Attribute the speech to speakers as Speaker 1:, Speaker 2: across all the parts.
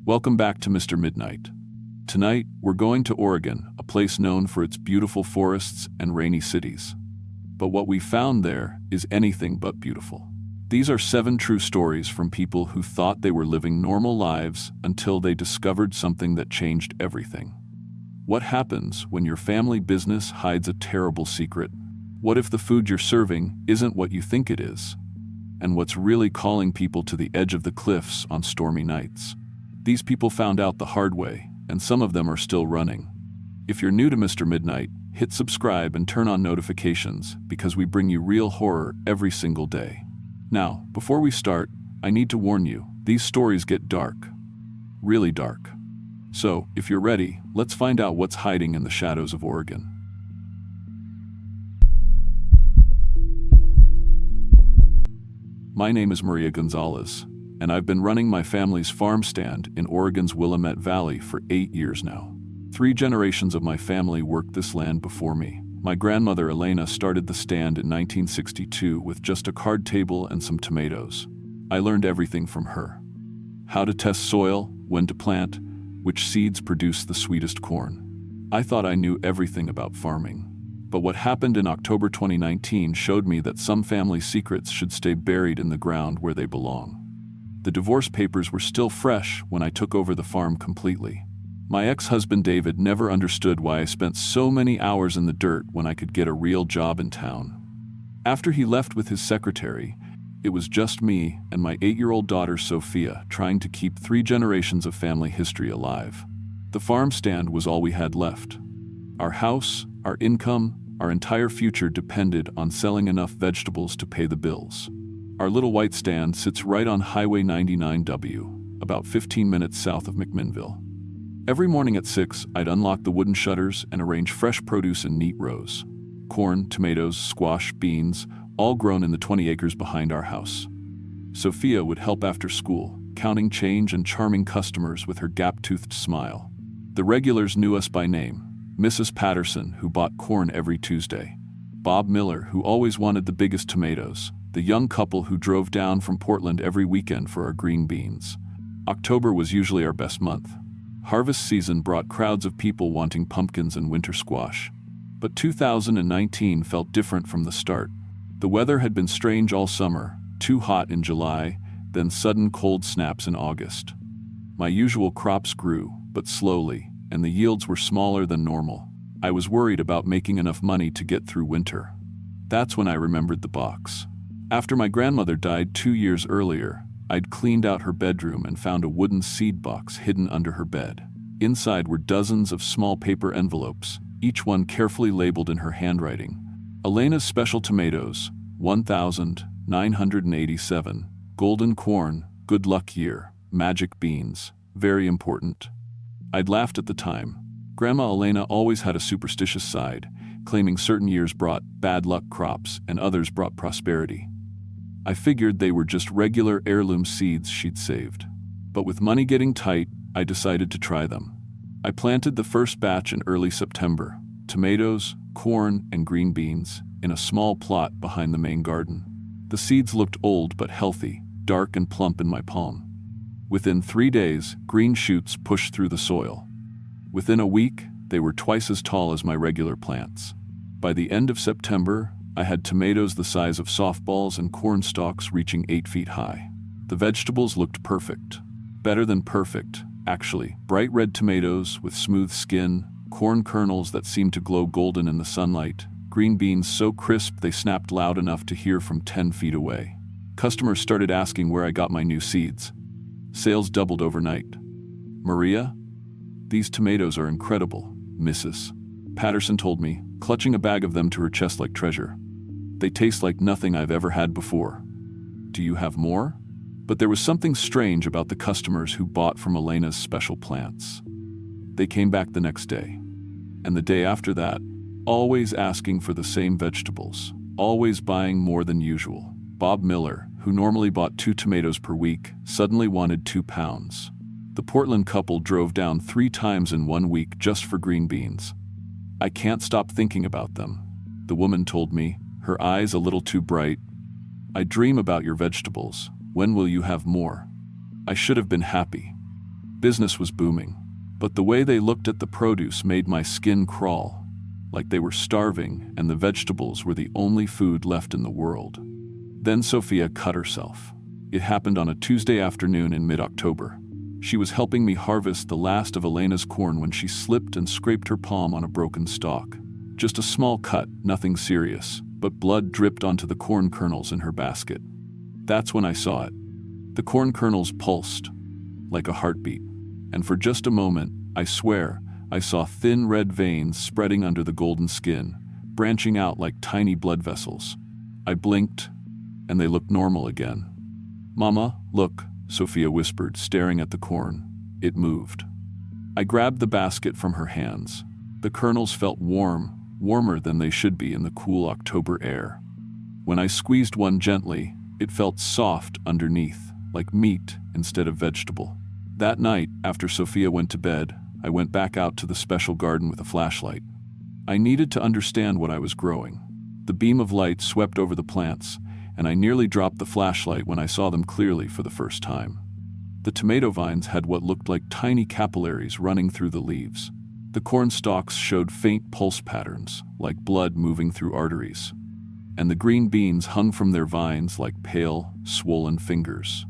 Speaker 1: Welcome back to Mr. Midnight. Tonight, we're going to Oregon, a place known for its beautiful forests and rainy cities. But what we found there is anything but beautiful. These are 7 true stories from people who thought they were living normal lives until they discovered something that changed everything. What happens when your family business hides a terrible secret? What if the food you're serving isn't what you think it is? And what's really calling people to the edge of the cliffs on stormy nights? These people found out the hard way, and some of them are still running. If you're new to Mr. Midnight, hit subscribe and turn on notifications because we bring you real horror every single day. Now, before we start, I need to warn you, these stories get dark. Really dark. So, if you're ready, let's find out what's hiding in the shadows of Oregon. My name is Maria Gonzalez, and I've been running my family's farm stand in Oregon's Willamette Valley for 8 years now. 3 generations of my family worked this land before me. My grandmother Elena started the stand in 1962 with just a card table and some tomatoes. I learned everything from her. How to test soil, when to plant, which seeds produce the sweetest corn. I thought I knew everything about farming. But what happened in October 2019 showed me that some family secrets should stay buried in the ground where they belong. The divorce papers were still fresh when I took over the farm completely. My ex-husband David never understood why I spent so many hours in the dirt when I could get a real job in town. After he left with his secretary, it was just me and my 8-year-old daughter Sophia trying to keep 3 generations of family history alive. The farm stand was all we had left. Our house, our income, our entire future depended on selling enough vegetables to pay the bills. Our little white stand sits right on Highway 99W, about 15 minutes south of McMinnville. Every morning at 6, I'd unlock the wooden shutters and arrange fresh produce in neat rows. Corn, tomatoes, squash, beans, all grown in the 20 acres behind our house. Sophia would help after school, counting change and charming customers with her gap-toothed smile. The regulars knew us by name. Mrs. Patterson, who bought corn every Tuesday. Bob Miller, who always wanted the biggest tomatoes. The young couple who drove down from Portland every weekend for our green beans. October was usually our best month. Harvest season brought crowds of people wanting pumpkins and winter squash. But 2019 felt different from the start. The weather had been strange all summer, too hot in July, then sudden cold snaps in August. My usual crops grew, but slowly, and the yields were smaller than normal. I was worried about making enough money to get through winter. That's when I remembered the box. After my grandmother died 2 years earlier, I'd cleaned out her bedroom and found a wooden seed box hidden under her bed. Inside were dozens of small paper envelopes, each one carefully labeled in her handwriting. Elena's special tomatoes, 1,987. Golden corn, good luck year. Magic beans, very important. I'd laughed at the time. Grandma Elena always had a superstitious side, claiming certain years brought bad luck crops and others brought prosperity. I figured they were just regular heirloom seeds she'd saved. But with money getting tight, I decided to try them. I planted the first batch in early September, tomatoes, corn, and green beans, in a small plot behind the main garden. The seeds looked old but healthy, dark and plump in my palm. Within 3 days, green shoots pushed through the soil. Within a week, they were twice as tall as my regular plants. By the end of September, I had tomatoes the size of softballs and corn stalks reaching 8 feet high. The vegetables looked perfect. Better than perfect, actually. Bright red tomatoes with smooth skin, corn kernels that seemed to glow golden in the sunlight, green beans so crisp they snapped loud enough to hear from 10 feet away. Customers started asking where I got my new seeds. Sales doubled overnight. Maria? These tomatoes are incredible, Mrs. Patterson told me, clutching a bag of them to her chest like treasure. They taste like nothing I've ever had before. Do you have more? But there was something strange about the customers who bought from Elena's special plants. They came back the next day. And the day after that, always asking for the same vegetables, always buying more than usual. Bob Miller, who normally bought 2 tomatoes per week, suddenly wanted 2 pounds. The Portland couple drove down 3 times in 1 week just for green beans. I can't stop thinking about them, the woman told me, her eyes a little too bright. I dream about your vegetables. When will you have more? I should have been happy. Business was booming, but the way they looked at the produce made my skin crawl, like they were starving and the vegetables were the only food left in the world. Then Sophia cut herself. It happened on a Tuesday afternoon in mid-October. She was helping me harvest the last of Elena's corn when she slipped and scraped her palm on a broken stalk. Just a small cut, nothing serious, but blood dripped onto the corn kernels in her basket. That's when I saw it. The corn kernels pulsed, like a heartbeat, and for just a moment, I swear, I saw thin red veins spreading under the golden skin, branching out like tiny blood vessels. I blinked, and they looked normal again. "Mama, look," Sophia whispered, staring at the corn. It moved. I grabbed the basket from her hands. The kernels felt warm, warmer than they should be in the cool October air. When I squeezed one gently, it felt soft underneath, like meat instead of vegetable. That night, after Sophia went to bed, I went back out to the special garden with a flashlight. I needed to understand what I was growing. The beam of light swept over the plants, and I nearly dropped the flashlight when I saw them clearly for the first time. The tomato vines had what looked like tiny capillaries running through the leaves. The corn stalks showed faint pulse patterns, like blood moving through arteries. And the green beans hung from their vines like pale, swollen fingers.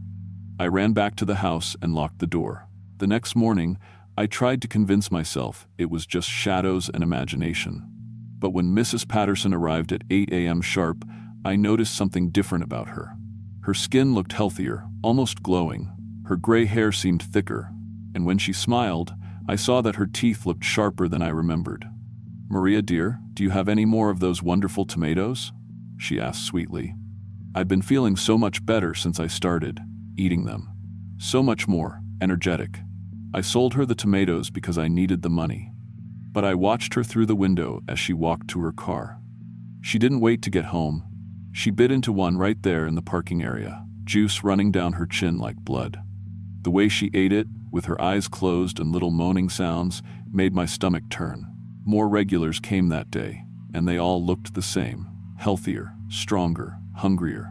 Speaker 1: I ran back to the house and locked the door. The next morning, I tried to convince myself it was just shadows and imagination. But when Mrs. Patterson arrived at 8 a.m. sharp, I noticed something different about her. Her skin looked healthier, almost glowing. Her gray hair seemed thicker, and when she smiled, I saw that her teeth looked sharper than I remembered. "Maria, dear, do you have any more of those wonderful tomatoes?" she asked sweetly. I'd been feeling so much better since I started eating them. So much more energetic. I sold her the tomatoes because I needed the money. But I watched her through the window as she walked to her car. She didn't wait to get home. She bit into one right there in the parking area, juice running down her chin like blood. The way she ate it, with her eyes closed and little moaning sounds, made my stomach turn. More regulars came that day, and they all looked the same, healthier, stronger, hungrier.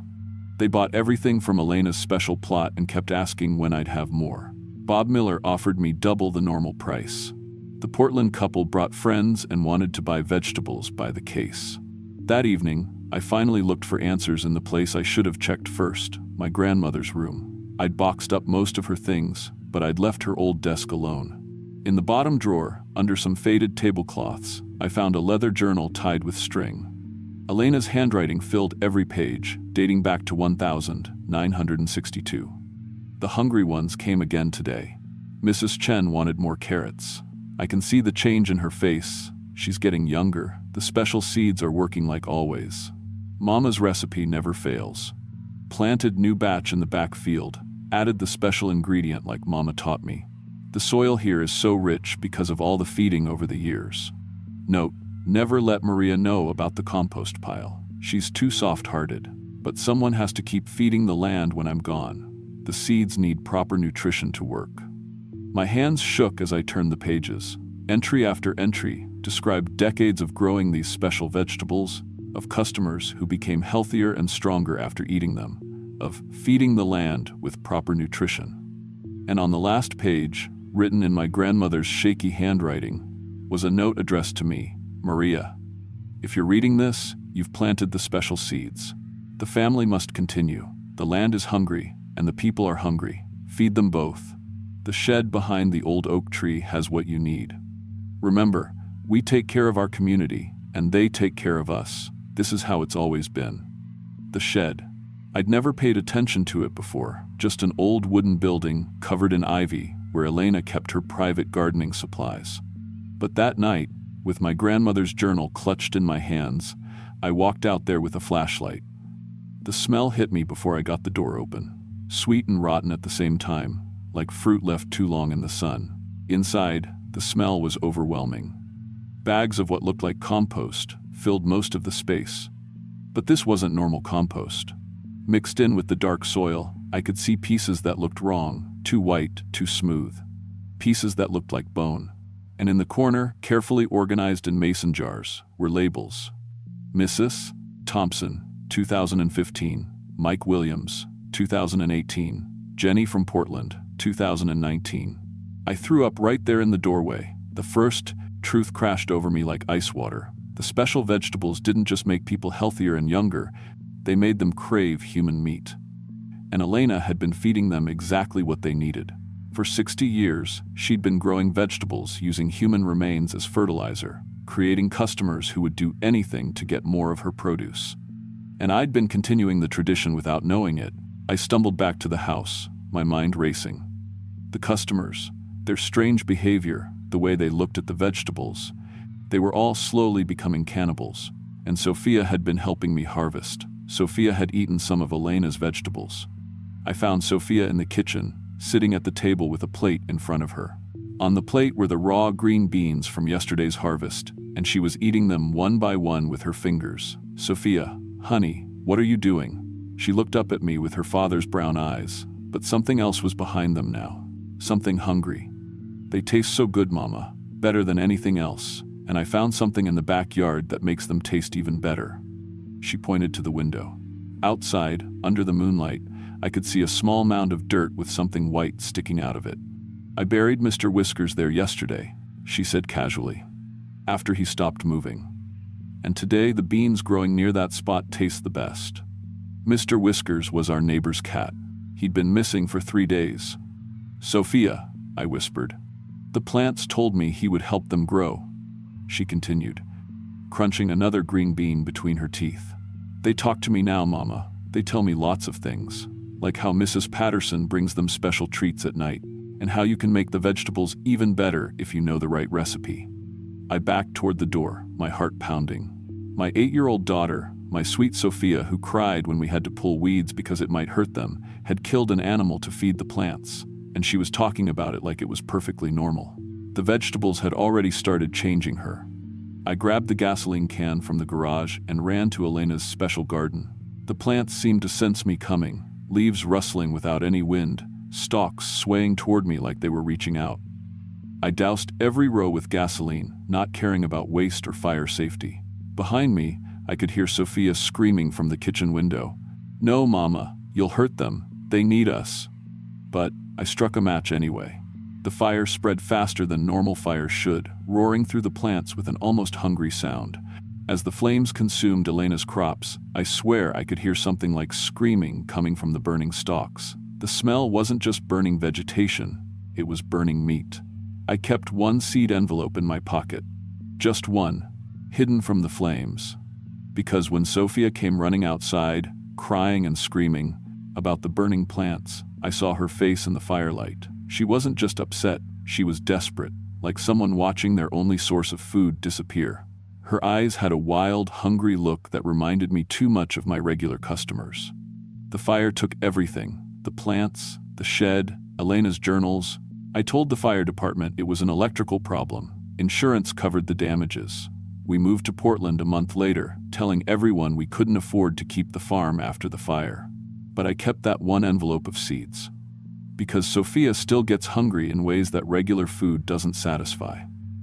Speaker 1: They bought everything from Elena's special plot and kept asking when I'd have more. Bob Miller offered me double the normal price. The Portland couple brought friends and wanted to buy vegetables by the case. That evening, I finally looked for answers in the place I should have checked first, my grandmother's room. I'd boxed up most of her things, but I'd left her old desk alone. In the bottom drawer, under some faded tablecloths, I found a leather journal tied with string. Elena's handwriting filled every page, dating back to 1962. The hungry ones came again today. Mrs. Chen wanted more carrots. I can see the change in her face. She's getting younger. The special seeds are working like always. Mama's recipe never fails. Planted new batch in the back field. Added the special ingredient like Mama taught me. The soil here is so rich because of all the feeding over the years. Note, never let Maria know about the compost pile. She's too soft-hearted. But someone has to keep feeding the land when I'm gone. The seeds need proper nutrition to work. My hands shook as I turned the pages. Entry after entry described decades of growing these special vegetables, of customers who became healthier and stronger after eating them, of feeding the land with proper nutrition. And on the last page, written in my grandmother's shaky handwriting, was a note addressed to me, "Maria, if you're reading this, you've planted the special seeds. The family must continue. The land is hungry, and the people are hungry. Feed them both. The shed behind the old oak tree has what you need. Remember, we take care of our community, and they take care of us. This is how it's always been." The shed. I'd never paid attention to it before, just an old wooden building covered in ivy where Elena kept her private gardening supplies. But that night, with my grandmother's journal clutched in my hands, I walked out there with a flashlight. The smell hit me before I got the door open. Sweet and rotten at the same time, like fruit left too long in the sun. Inside, the smell was overwhelming. Bags of what looked like compost filled most of the space. But this wasn't normal compost. Mixed in with the dark soil, I could see pieces that looked wrong, too white, too smooth. Pieces that looked like bone. And in the corner, carefully organized in mason jars, were labels. Mrs. Thompson, 2015. Mike Williams, 2018. Jenny from Portland, 2019. I threw up right there in the doorway. The first truth crashed over me like ice water. The special vegetables didn't just make people healthier and younger, they made them crave human meat. And Elena had been feeding them exactly what they needed. For 60 years, she'd been growing vegetables using human remains as fertilizer, creating customers who would do anything to get more of her produce. And I'd been continuing the tradition without knowing it. I stumbled back to the house, my mind racing. The customers, their strange behavior, the way they looked at the vegetables, they were all slowly becoming cannibals. And Sophia had been helping me harvest. Sophia had eaten some of Elena's vegetables. I found Sophia in the kitchen, sitting at the table with a plate in front of her. On the plate were the raw green beans from yesterday's harvest, and she was eating them one by one with her fingers. "Sophia, honey, what are you doing?" She looked up at me with her father's brown eyes, but something else was behind them now. Something hungry. "They taste so good, Mama, better than anything else, and I found something in the backyard that makes them taste even better." She pointed to the window. Outside, under the moonlight, I could see a small mound of dirt with something white sticking out of it. "I buried Mr. Whiskers there yesterday," she said casually, after he stopped moving. "And today the beans growing near that spot taste the best." Mr. Whiskers was our neighbor's cat. He'd been missing for 3 days. "Sophia," I whispered. "The plants told me he would help them grow," she continued, crunching another green bean between her teeth. "They talk to me now, Mama. They tell me lots of things, like how Mrs. Patterson brings them special treats at night, and how you can make the vegetables even better if you know the right recipe." I backed toward the door, my heart pounding. My 8-year-old daughter, my sweet Sophia, who cried when we had to pull weeds because it might hurt them, had killed an animal to feed the plants, and she was talking about it like it was perfectly normal. The vegetables had already started changing her. I grabbed the gasoline can from the garage and ran to Elena's special garden. The plants seemed to sense me coming, leaves rustling without any wind, stalks swaying toward me like they were reaching out. I doused every row with gasoline, not caring about waste or fire safety. Behind me, I could hear Sophia screaming from the kitchen window. "No, Mama, you'll hurt them. They need us." But I struck a match anyway. The fire spread faster than normal fires should, roaring through the plants with an almost hungry sound. As the flames consumed Elena's crops, I swear I could hear something like screaming coming from the burning stalks. The smell wasn't just burning vegetation, it was burning meat. I kept one seed envelope in my pocket. Just one, hidden from the flames. Because when Sophia came running outside, crying and screaming about the burning plants, I saw her face in the firelight. She wasn't just upset, she was desperate, like someone watching their only source of food disappear. Her eyes had a wild, hungry look that reminded me too much of my regular customers. The fire took everything, the plants, the shed, Elena's journals. I told the fire department it was an electrical problem. Insurance covered the damages. We moved to Portland a month later, telling everyone we couldn't afford to keep the farm after the fire. But I kept that one envelope of seeds. Because Sophia still gets hungry in ways that regular food doesn't satisfy.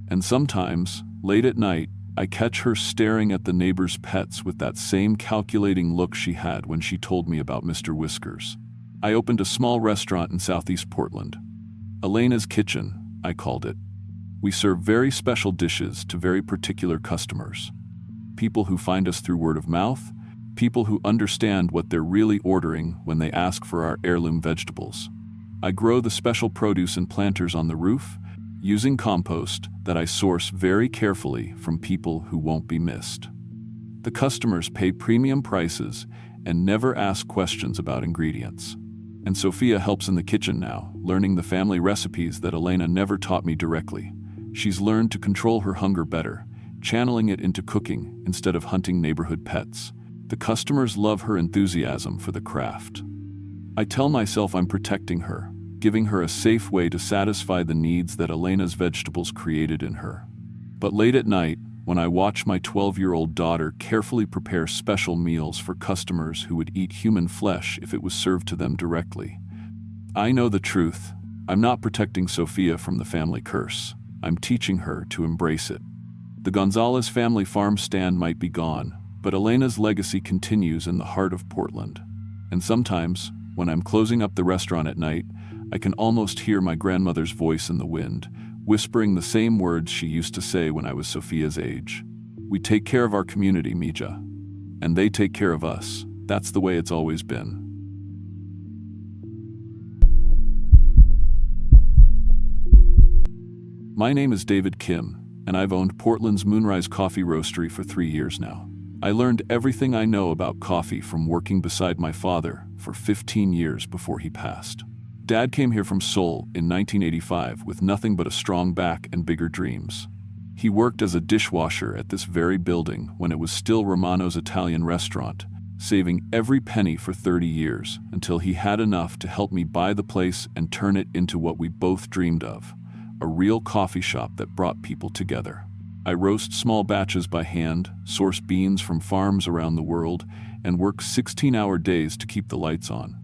Speaker 1: And sometimes, late at night, I catch her staring at the neighbor's pets with that same calculating look she had when she told me about Mr. Whiskers. I opened a small restaurant in Southeast Portland. Elena's Kitchen, I called it. We serve very special dishes to very particular customers. People who find us through word of mouth, people who understand what they're really ordering when they ask for our heirloom vegetables. I grow the special produce in planters on the roof, using compost that I source very carefully from people who won't be missed. The customers pay premium prices and never ask questions about ingredients. And Sophia helps in the kitchen now, learning the family recipes that Elena never taught me directly. She's learned to control her hunger better, channeling it into cooking instead of hunting neighborhood pets. The customers love her enthusiasm for the craft. I tell myself I'm protecting her, giving her a safe way to satisfy the needs that Elena's vegetables created in her. But late at night, when I watch my 12-year-old daughter carefully prepare special meals for customers who would eat human flesh if it was served to them directly, I know the truth. I'm not protecting Sophia from the family curse. I'm teaching her to embrace it. The Gonzalez family farm stand might be gone, but Elena's legacy continues in the heart of Portland. And sometimes, when I'm closing up the restaurant at night, I can almost hear my grandmother's voice in the wind, whispering the same words she used to say when I was Sophia's age. We take care of our community, Mija. And they take care of us. That's the way it's always been. My name is David Kim, and I've owned Portland's Moonrise Coffee Roastery for 3 years now. I learned everything I know about coffee from working beside my father for 15 years before he passed. Dad came here from Seoul in 1985 with nothing but a strong back and bigger dreams. He worked as a dishwasher at this very building when it was still Romano's Italian restaurant, saving every penny for 30 years until he had enough to help me buy the place and turn it into what we both dreamed of, a real coffee shop that brought people together. I roast small batches by hand, source beans from farms around the world, and work 16-hour days to keep the lights on.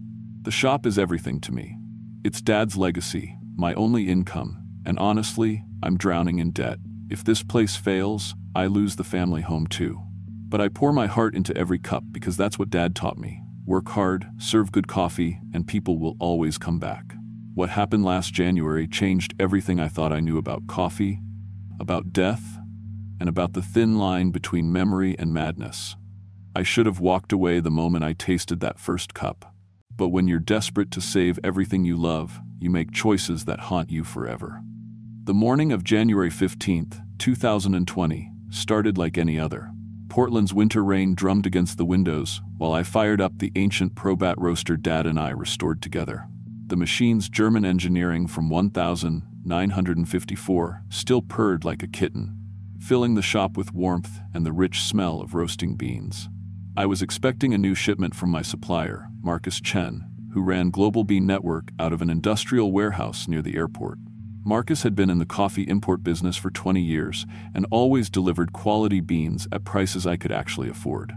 Speaker 1: The shop is everything to me. It's Dad's legacy, my only income, and honestly, I'm drowning in debt. If this place fails, I lose the family home too. But I pour my heart into every cup because that's what Dad taught me. Work hard, serve good coffee, and people will always come back. What happened last January changed everything I thought I knew about coffee, about death, and about the thin line between memory and madness. I should have walked away the moment I tasted that first cup. But when you're desperate to save everything you love, you make choices that haunt you forever. The morning of January 15th, 2020, started like any other. Portland's winter rain drummed against the windows while I fired up the ancient Probat roaster Dad and I restored together. The machine's German engineering from 1954 still purred like a kitten, filling the shop with warmth and the rich smell of roasting beans. I was expecting a new shipment from my supplier, Marcus Chen, who ran Global Bean Network out of an industrial warehouse near the airport. Marcus had been in the coffee import business for 20 years and always delivered quality beans at prices I could actually afford.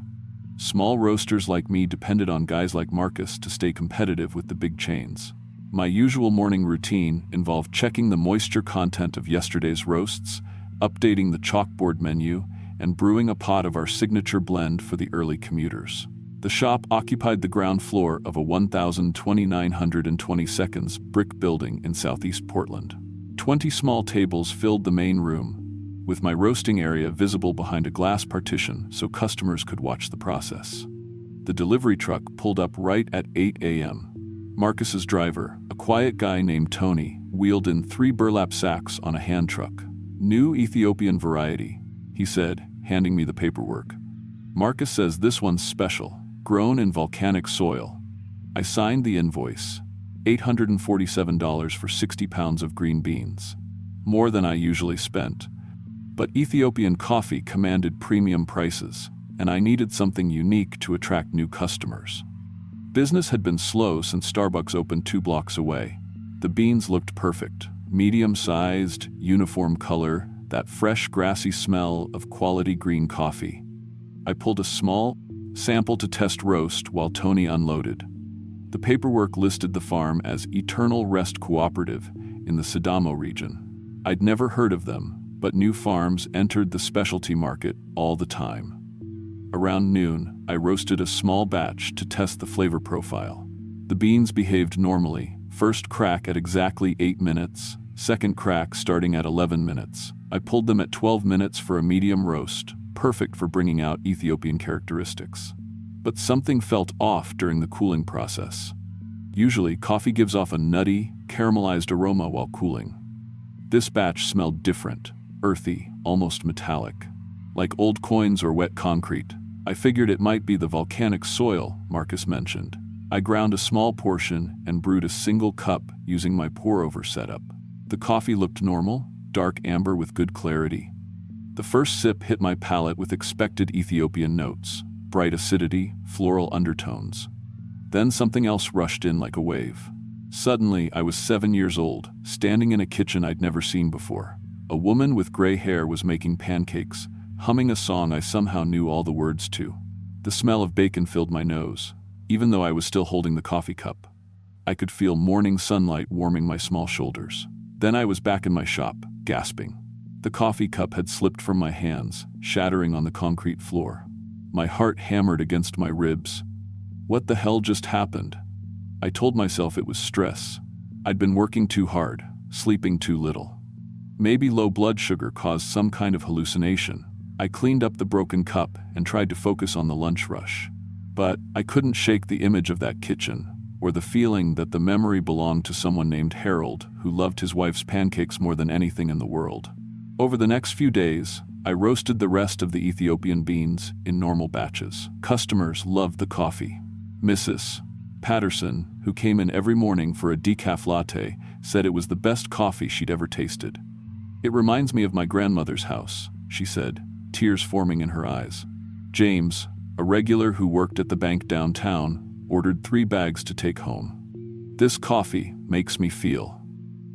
Speaker 1: Small roasters like me depended on guys like Marcus to stay competitive with the big chains. My usual morning routine involved checking the moisture content of yesterday's roasts, updating the chalkboard menu, and brewing a pot of our signature blend for the early commuters. The shop occupied the ground floor of a 1,2920 seconds brick building in southeast Portland. 20 small tables filled the main room, with my roasting area visible behind a glass partition so customers could watch the process. The delivery truck pulled up right at 8 a.m. Marcus's driver, a quiet guy named Tony, wheeled in 3 burlap sacks on a hand truck. New Ethiopian variety, he said, handing me the paperwork. Marcus says this one's special, grown in volcanic soil. I signed the invoice. $847 for 60 pounds of green beans. More than I usually spent. But Ethiopian coffee commanded premium prices, and I needed something unique to attract new customers. Business had been slow since Starbucks opened 2 blocks away. The beans looked perfect. Medium-sized, uniform color, that fresh, grassy smell of quality green coffee. I pulled a small sample to test roast while Tony unloaded. The paperwork listed the farm as Eternal Rest Cooperative in the Sidamo region. I'd never heard of them, but new farms entered the specialty market all the time. Around noon, I roasted a small batch to test the flavor profile. The beans behaved normally, first crack at exactly 8 minutes, second crack starting at 11 minutes. I pulled them at 12 minutes for a medium roast, perfect for bringing out Ethiopian characteristics. But something felt off during the cooling process. Usually, coffee gives off a nutty, caramelized aroma while cooling. This batch smelled different, earthy, almost metallic. Like old coins or wet concrete. I figured it might be the volcanic soil Marcus mentioned. I ground a small portion and brewed a single cup using my pour-over setup. The coffee looked normal, dark amber with good clarity. The first sip hit my palate with expected Ethiopian notes. Bright acidity, floral undertones. Then something else rushed in like a wave. Suddenly, I was 7 years old, standing in a kitchen I'd never seen before. A woman with gray hair was making pancakes, humming a song I somehow knew all the words to. The smell of bacon filled my nose, even though I was still holding the coffee cup. I could feel morning sunlight warming my small shoulders. Then I was back in my shop, gasping. The coffee cup had slipped from my hands, shattering on the concrete floor. My heart hammered against my ribs. What the hell just happened? I told myself it was stress. I'd been working too hard, sleeping too little. Maybe low blood sugar caused some kind of hallucination. I cleaned up the broken cup and tried to focus on the lunch rush. But I couldn't shake the image of that kitchen, or the feeling that the memory belonged to someone named Harold, who loved his wife's pancakes more than anything in the world. Over the next few days, I roasted the rest of the Ethiopian beans in normal batches. Customers loved the coffee. Mrs. Patterson, who came in every morning for a decaf latte, said it was the best coffee she'd ever tasted. "It reminds me of my grandmother's house," she said, tears forming in her eyes. James, a regular who worked at the bank downtown, ordered 3 bags to take home. "This coffee makes me feel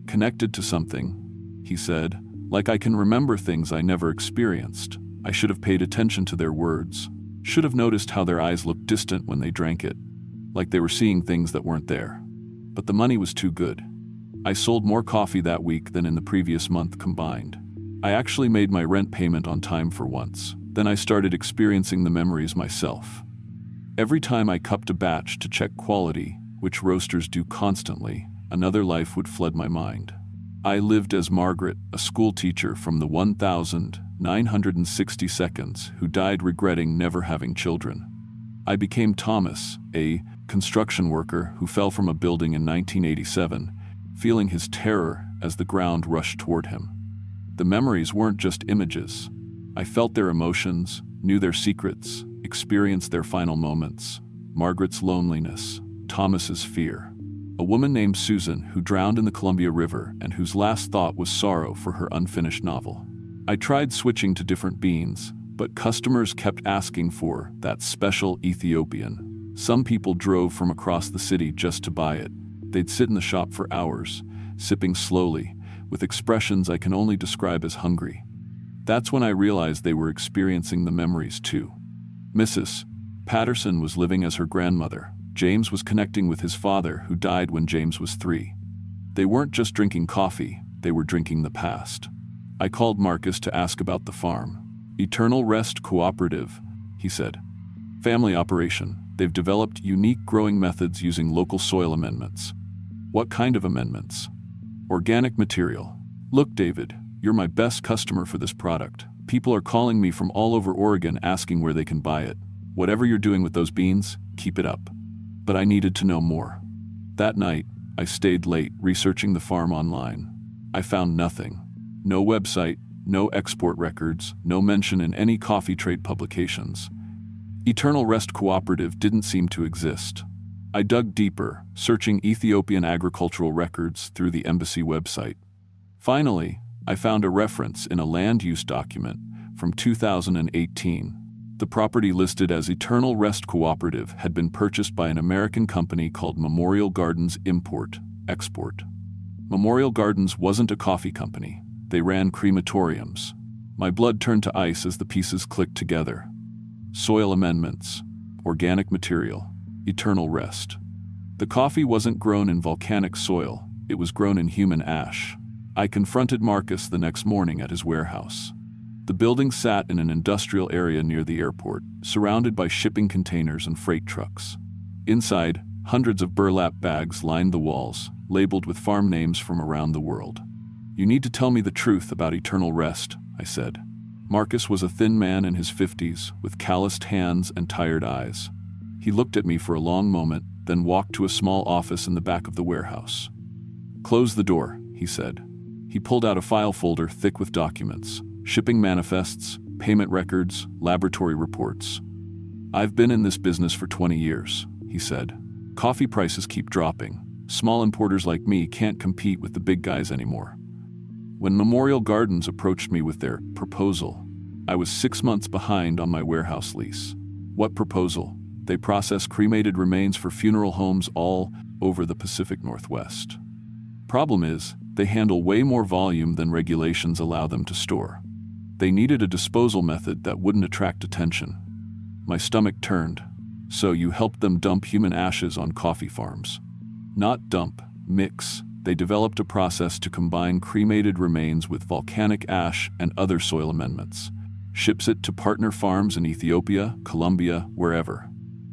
Speaker 1: connected to something," he said, "like I can remember things I never experienced. I should have paid attention to their words. Should have noticed how their eyes looked distant when they drank it, like they were seeing things that weren't there. But the money was too good. I sold more coffee that week than in the previous month combined. I actually made my rent payment on time for once. Then I started experiencing the memories myself. Every time I cupped a batch to check quality, which roasters do constantly, another life would flood my mind. I lived as Margaret, a school teacher from the 1962nd who died regretting never having children. I became Thomas, a construction worker who fell from a building in 1987, feeling his terror as the ground rushed toward him. The memories weren't just images. I felt their emotions, knew their secrets, experienced their final moments. Margaret's loneliness, Thomas's fear. A woman named Susan who drowned in the Columbia River and whose last thought was sorrow for her unfinished novel. I tried switching to different beans, but customers kept asking for that special Ethiopian. Some people drove from across the city just to buy it. They'd sit in the shop for hours, sipping slowly, with expressions I can only describe as hungry. That's when I realized they were experiencing the memories too. Mrs. Patterson was living as her grandmother. James was connecting with his father, who died when James was 3. They weren't just drinking coffee, they were drinking the past. I called Marcus to ask about the farm. "Eternal Rest Cooperative," he said. "Family operation. They've developed unique growing methods using local soil amendments." "What kind of amendments?" "Organic material. Look, David, you're my best customer for this product. People are calling me from all over Oregon asking where they can buy it. Whatever you're doing with those beans, keep it up." But I needed to know more. That night, I stayed late researching the farm online. I found nothing. No website, no export records, no mention in any coffee trade publications. Eternal Rest Cooperative didn't seem to exist. I dug deeper, searching Ethiopian agricultural records through the embassy website. Finally, I found a reference in a land use document from 2018. The property listed as Eternal Rest Cooperative had been purchased by an American company called Memorial Gardens Import-Export. Memorial Gardens wasn't a coffee company. They ran crematoriums. My blood turned to ice as the pieces clicked together. Soil amendments, organic material, eternal rest. The coffee wasn't grown in volcanic soil, it was grown in human ash. I confronted Marcus the next morning at his warehouse. The building sat in an industrial area near the airport, surrounded by shipping containers and freight trucks. Inside, hundreds of burlap bags lined the walls, labeled with farm names from around the world. "You need to tell me the truth about Eternal Rest," I said. Marcus was a thin man in his 50s, with calloused hands and tired eyes. He looked at me for a long moment, then walked to a small office in the back of the warehouse. "Close the door," he said. He pulled out a file folder thick with documents, shipping manifests, payment records, laboratory reports. "I've been in this business for 20 years, he said. "Coffee prices keep dropping. Small importers like me can't compete with the big guys anymore. When Memorial Gardens approached me with their proposal, I was 6 months behind on my warehouse lease." "What proposal?" "They process cremated remains for funeral homes all over the Pacific Northwest. Problem is, they handle way more volume than regulations allow them to store. They needed a disposal method that wouldn't attract attention." My stomach turned. "So you helped them dump human ashes on coffee farms?" "Not dump, mix. They developed a process to combine cremated remains with volcanic ash and other soil amendments. Ships it to partner farms in Ethiopia, Colombia, wherever.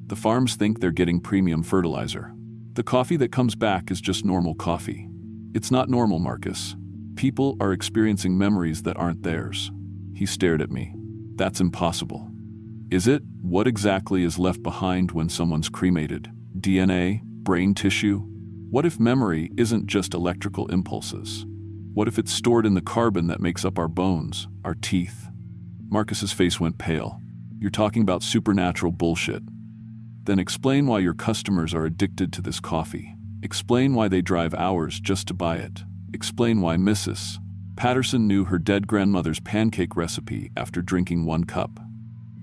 Speaker 1: The farms think they're getting premium fertilizer. The coffee that comes back is just normal coffee. It's not normal, Marcus. People are experiencing memories that aren't theirs. He stared at me. That's impossible. Is it? What exactly is left behind when someone's cremated? DNA? Brain tissue? What if memory isn't just electrical impulses? What if it's stored in the carbon that makes up our bones, our teeth? Marcus's face went pale. You're talking about supernatural bullshit. Then explain why your customers are addicted to this coffee. Explain why they drive hours just to buy it. Explain why Mrs. Patterson knew her dead grandmother's pancake recipe after drinking 1 cup.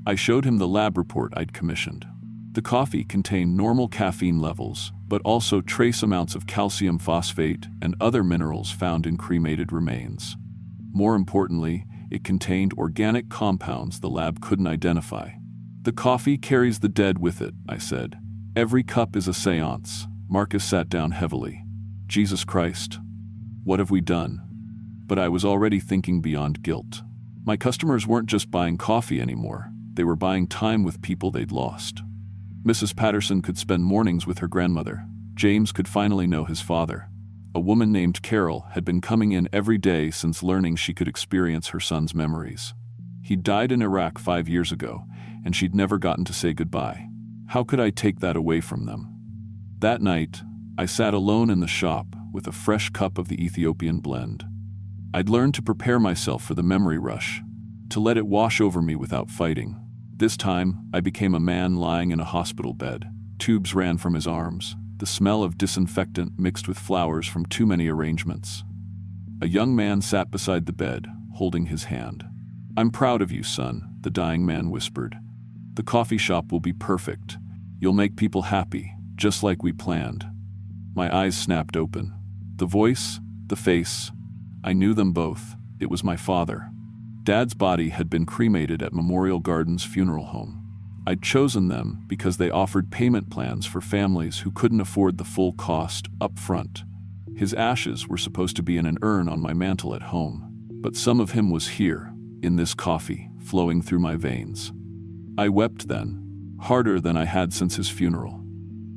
Speaker 1: I showed him the lab report I'd commissioned. The coffee contained normal caffeine levels, but also trace amounts of calcium phosphate and other minerals found in cremated remains. More importantly, it contained organic compounds the lab couldn't identify. The coffee carries the dead with it, I said. Every cup is a seance. Marcus sat down heavily. Jesus Christ. What have we done? But I was already thinking beyond guilt. My customers weren't just buying coffee anymore. They were buying time with people they'd lost. Mrs. Patterson could spend mornings with her grandmother. James could finally know his father. A woman named Carol had been coming in every day since learning she could experience her son's memories. He'd died in Iraq 5 years ago, and she'd never gotten to say goodbye. How could I take that away from them? That night, I sat alone in the shop with a fresh cup of the Ethiopian blend. I'd learned to prepare myself for the memory rush, to let it wash over me without fighting. This time, I became a man lying in a hospital bed. Tubes ran from his arms, the smell of disinfectant mixed with flowers from too many arrangements. A young man sat beside the bed, holding his hand. "I'm proud of you, son," the dying man whispered. "The coffee shop will be perfect. You'll make people happy, just like we planned." My eyes snapped open. The voice, the face, I knew them both. It was my father. Dad's body had been cremated at Memorial Gardens Funeral Home. I'd chosen them because they offered payment plans for families who couldn't afford the full cost up front. His ashes were supposed to be in an urn on my mantel at home, but some of him was here, in this coffee, flowing through my veins. I wept then, harder than I had since his funeral.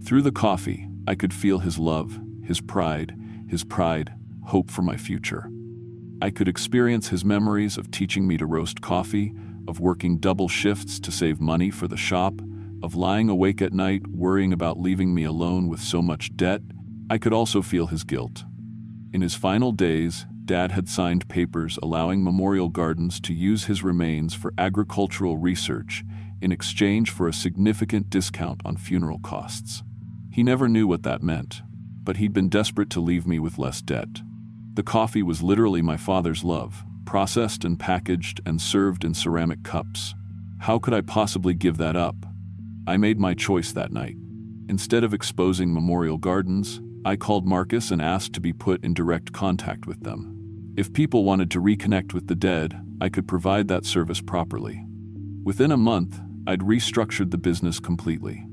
Speaker 1: Through the coffee, I could feel his love, his pride, hope for my future. I could experience his memories of teaching me to roast coffee, of working double shifts to save money for the shop, of lying awake at night worrying about leaving me alone with so much debt. I could also feel his guilt. In his final days, Dad had signed papers allowing Memorial Gardens to use his remains for agricultural research in exchange for a significant discount on funeral costs. He never knew what that meant, but he'd been desperate to leave me with less debt. The coffee was literally my father's love, processed and packaged and served in ceramic cups. How could I possibly give that up? I made my choice that night. Instead of exposing Memorial Gardens, I called Marcus and asked to be put in direct contact with them. If people wanted to reconnect with the dead, I could provide that service properly. Within a month, I'd restructured the business completely.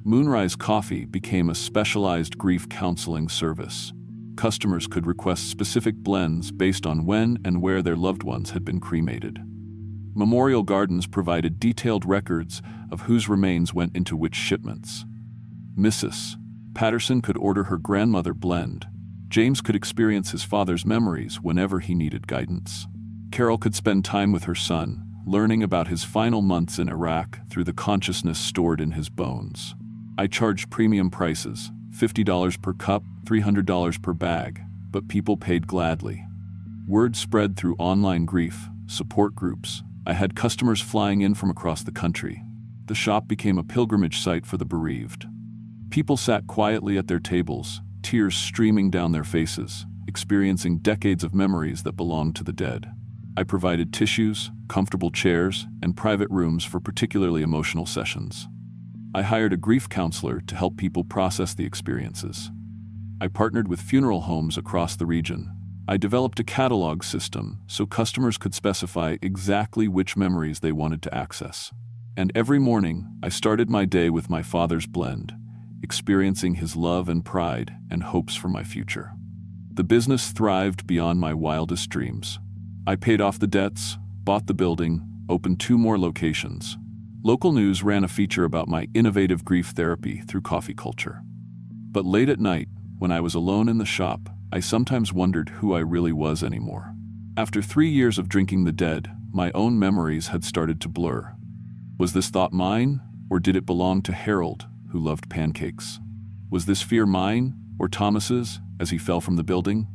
Speaker 1: Moonrise Coffee became a specialized grief counseling service. Customers could request specific blends based on when and where their loved ones had been cremated. Memorial Gardens provided detailed records of whose remains went into which shipments. Mrs. Patterson could order her grandmother blend. James could experience his father's memories whenever he needed guidance. Carol could spend time with her son, learning about his final months in Iraq through the consciousness stored in his bones. I charged premium prices, $50 per cup, $300 per bag, but people paid gladly. Word spread through online grief support groups. I had customers flying in from across the country. The shop became a pilgrimage site for the bereaved. People sat quietly at their tables, tears streaming down their faces, experiencing decades of memories that belonged to the dead. I provided tissues, comfortable chairs, and private rooms for particularly emotional sessions. I hired a grief counselor to help people process the experiences. I partnered with funeral homes across the region. I developed a catalog system so customers could specify exactly which memories they wanted to access. And every morning, I started my day with my father's blend, experiencing his love and pride and hopes for my future. The business thrived beyond my wildest dreams. I paid off the debts, bought the building, opened 2 more locations. Local news ran a feature about my innovative grief therapy through coffee culture. But late at night, when I was alone in the shop, I sometimes wondered who I really was anymore. After 3 years of drinking the dead, my own memories had started to blur. Was this thought mine, or did it belong to Harold, who loved pancakes? Was this fear mine, or Thomas's, as he fell from the building?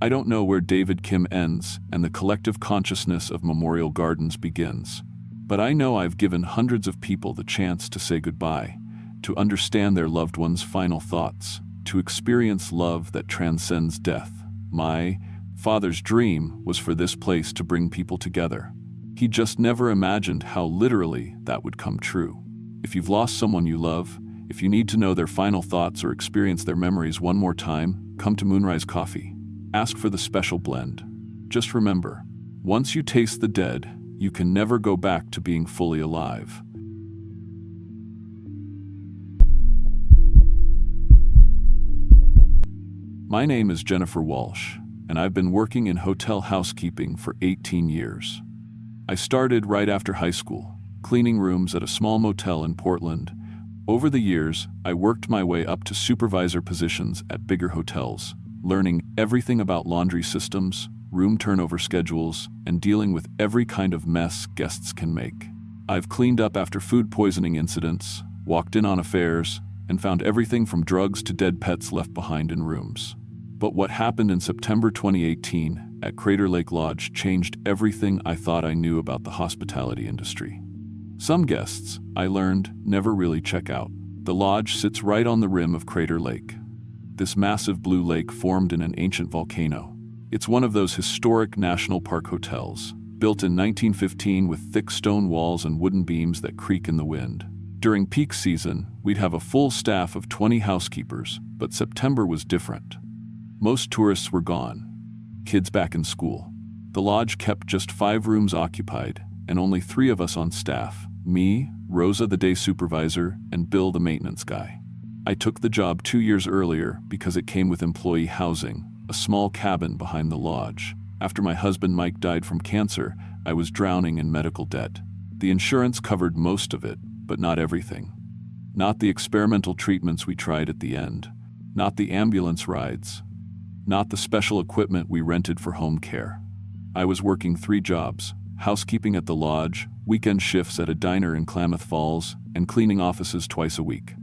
Speaker 1: I don't know where David Kim ends and the collective consciousness of Memorial Gardens begins. But I know I've given hundreds of people the chance to say goodbye, to understand their loved ones' final thoughts, to experience love that transcends death. My father's dream was for this place to bring people together. He just never imagined how literally that would come true. If you've lost someone you love, if you need to know their final thoughts or experience their memories one more time, come to Moonrise Coffee. Ask for the special blend. Just remember, once you taste the dead, you can never go back to being fully alive. My name is Jennifer Walsh, and I've been working in hotel housekeeping for 18 years. I started right after high school, cleaning rooms at a small motel in Portland. Over the years, I worked my way up to supervisor positions at bigger hotels, learning everything about laundry systems, room turnover schedules, and dealing with every kind of mess guests can make. I've cleaned up after food poisoning incidents, walked in on affairs, and found everything from drugs to dead pets left behind in rooms. But what happened in September 2018 at Crater Lake Lodge changed everything I thought I knew about the hospitality industry. Some guests, I learned, never really check out. The lodge sits right on the rim of Crater Lake. This massive blue lake formed in an ancient volcano. It's one of those historic national park hotels, built in 1915 with thick stone walls and wooden beams that creak in the wind. During peak season, we'd have a full staff of 20 housekeepers, but September was different. Most tourists were gone, kids back in school. The lodge kept just 5 rooms occupied, and only 3 of us on staff: me, Rosa the day supervisor, and Bill the maintenance guy. I took the job 2 years earlier because it came with employee housing, a small cabin behind the lodge. After my husband Mike died from cancer, I was drowning in medical debt. The insurance covered most of it, but not everything. Not the experimental treatments we tried at the end. Not the ambulance rides. Not the special equipment we rented for home care. I was working 3 jobs: housekeeping at the lodge, weekend shifts at a diner in Klamath Falls, and cleaning offices twice a week.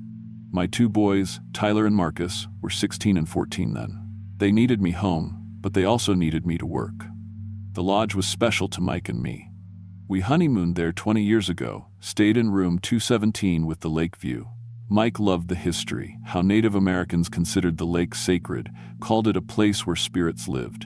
Speaker 1: My 2 boys, Tyler and Marcus, were 16 and 14 then. They needed me home, but they also needed me to work. The lodge was special to Mike and me. We honeymooned there 20 years ago, stayed in room 217 with the lake view. Mike loved the history, how Native Americans considered the lake sacred, called it a place where spirits lived.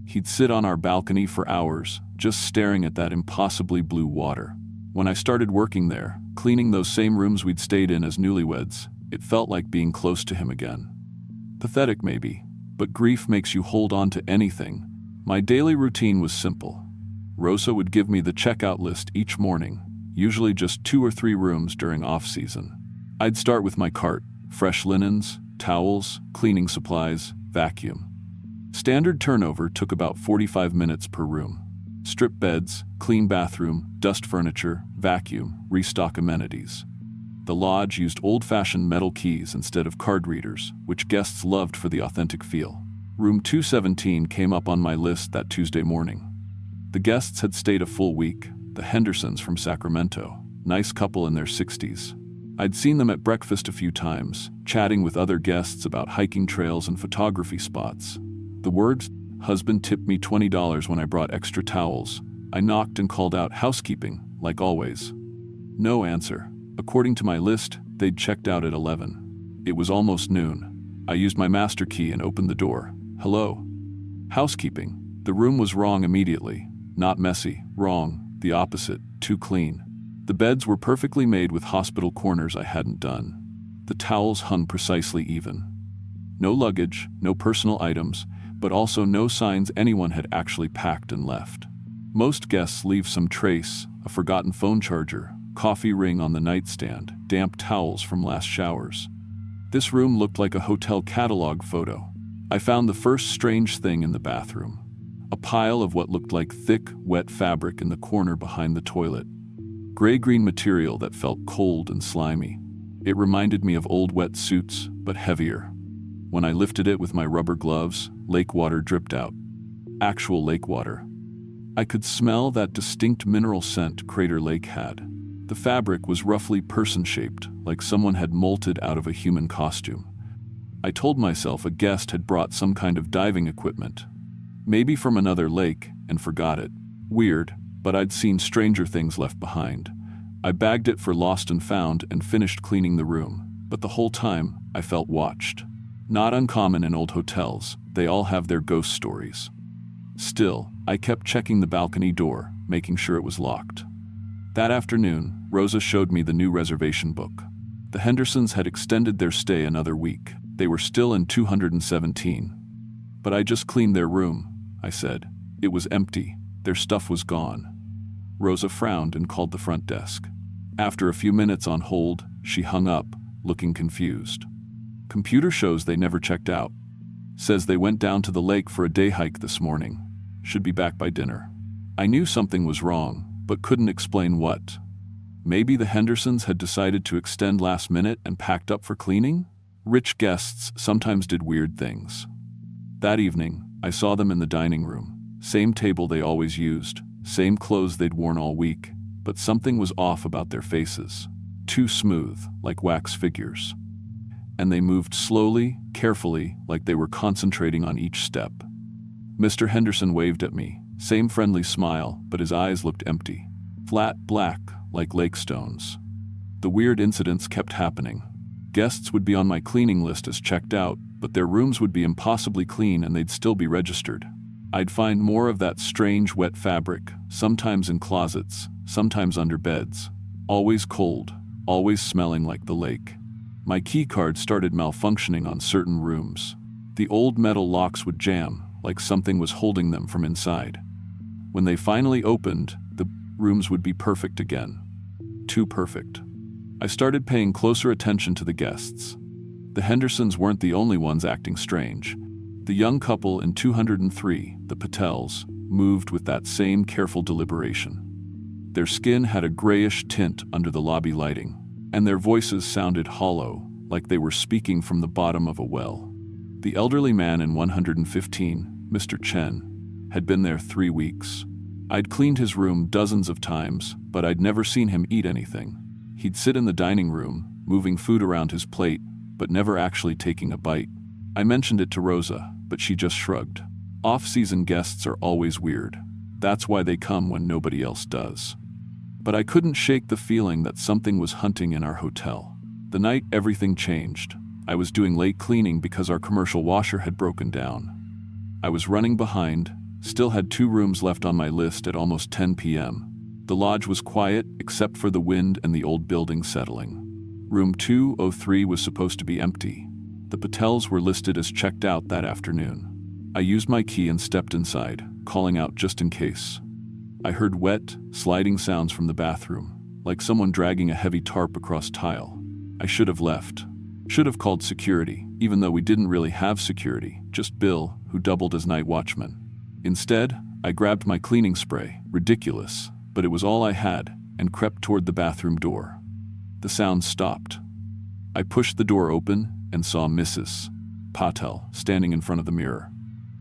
Speaker 1: He'd sit on our balcony for hours, just staring at that impossibly blue water. When I started working there, cleaning those same rooms we'd stayed in as newlyweds, it felt like being close to him again. Pathetic maybe, but grief makes you hold on to anything. My daily routine was simple. Rosa would give me the checkout list each morning, usually just 2 or 3 rooms during off-season. I'd start with my cart: fresh linens, towels, cleaning supplies, vacuum. Standard turnover took about 45 minutes per room. Strip beds, clean bathroom, dust furniture, vacuum, restock amenities. The lodge used old-fashioned metal keys instead of card readers, which guests loved for the authentic feel. Room 217 came up on my list that Tuesday morning. The guests had stayed a full week, the Hendersons from Sacramento, nice couple in their 60s. I'd seen them at breakfast a few times, chatting with other guests about hiking trails and photography spots. The words, "Husband tipped me $20 when I brought extra towels." I knocked and called out housekeeping, like always. No answer. According to my list, they'd checked out at 11. It was almost noon. I used my master key and opened the door. "Hello?" "Housekeeping." The room was wrong immediately. Not messy, wrong, the opposite, too clean. The beds were perfectly made with hospital corners I hadn't done. The towels hung precisely even. No luggage, no personal items, but also no signs anyone had actually packed and left. Most guests leave some trace: a forgotten phone charger, coffee ring on the nightstand, damp towels from last showers. This room looked like a hotel catalog photo. I found the first strange thing in the bathroom: a pile of what looked like thick, wet fabric in the corner behind the toilet. Gray-green material that felt cold and slimy. It reminded me of old wet suits, but heavier. When I lifted it with my rubber gloves, lake water dripped out. Actual lake water. I could smell that distinct mineral scent Crater Lake had. The fabric was roughly person-shaped, like someone had molted out of a human costume. I told myself a guest had brought some kind of diving equipment, maybe from another lake, and forgot it. Weird, but I'd seen stranger things left behind. I bagged it for lost and found and finished cleaning the room, but the whole time I felt watched. Not uncommon in old hotels, they all have their ghost stories. Still, I kept checking the balcony door, making sure it was locked. That afternoon, Rosa showed me the new reservation book. The Hendersons had extended their stay another week. They were still in 217. But I just cleaned their room, I said. It was empty. Their stuff was gone. Rosa frowned and called the front desk. After a few minutes on hold, she hung up, looking confused. Computer shows they never checked out. Says they went down to the lake for a day hike this morning. Should be back by dinner. I knew something was wrong, but couldn't explain what. Maybe the Hendersons had decided to extend last minute and packed up for cleaning? Rich guests sometimes did weird things. That evening, I saw them in the dining room. Same table they always used, same clothes they'd worn all week, but something was off about their faces. Too smooth, like wax figures. And they moved slowly, carefully, like they were concentrating on each step. Mr. Henderson waved at me, same friendly smile, but his eyes looked empty. Flat black, like lake stones. The weird incidents kept happening. Guests would be on my cleaning list as checked out, but their rooms would be impossibly clean and they'd still be registered. I'd find more of that strange wet fabric, sometimes in closets, sometimes under beds. Always cold, always smelling like the lake. My key card started malfunctioning on certain rooms. The old metal locks would jam, like something was holding them from inside. When they finally opened, the rooms would be perfect again. Too perfect. I started paying closer attention to the guests. The Hendersons weren't the only ones acting strange. The young couple in 203, the Patels, moved with that same careful deliberation. Their skin had a grayish tint under the lobby lighting, and their voices sounded hollow, like they were speaking from the bottom of a well. The elderly man in 115, Mr. Chen, had been there 3 weeks. I'd cleaned his room dozens of times, but I'd never seen him eat anything. He'd sit in the dining room, moving food around his plate, but never actually taking a bite. I mentioned it to Rosa, but she just shrugged. Off-season guests are always weird. That's why they come when nobody else does. But I couldn't shake the feeling that something was hunting in our hotel. The night everything changed. I was doing late cleaning because our commercial washer had broken down. I was running behind, still had 2 rooms left on my list at almost 10 p.m. The lodge was quiet except for the wind and the old building settling. Room 203 was supposed to be empty. The Patels were listed as checked out that afternoon. I used my key and stepped inside, calling out just in case. I heard wet, sliding sounds from the bathroom, like someone dragging a heavy tarp across tile. I should have left. Should have called security, even though we didn't really have security, just Bill, who doubled as night watchman. Instead, I grabbed my cleaning spray, ridiculous, but it was all I had, and crept toward the bathroom door. The sound stopped. I pushed the door open and saw Mrs. Patel standing in front of the mirror.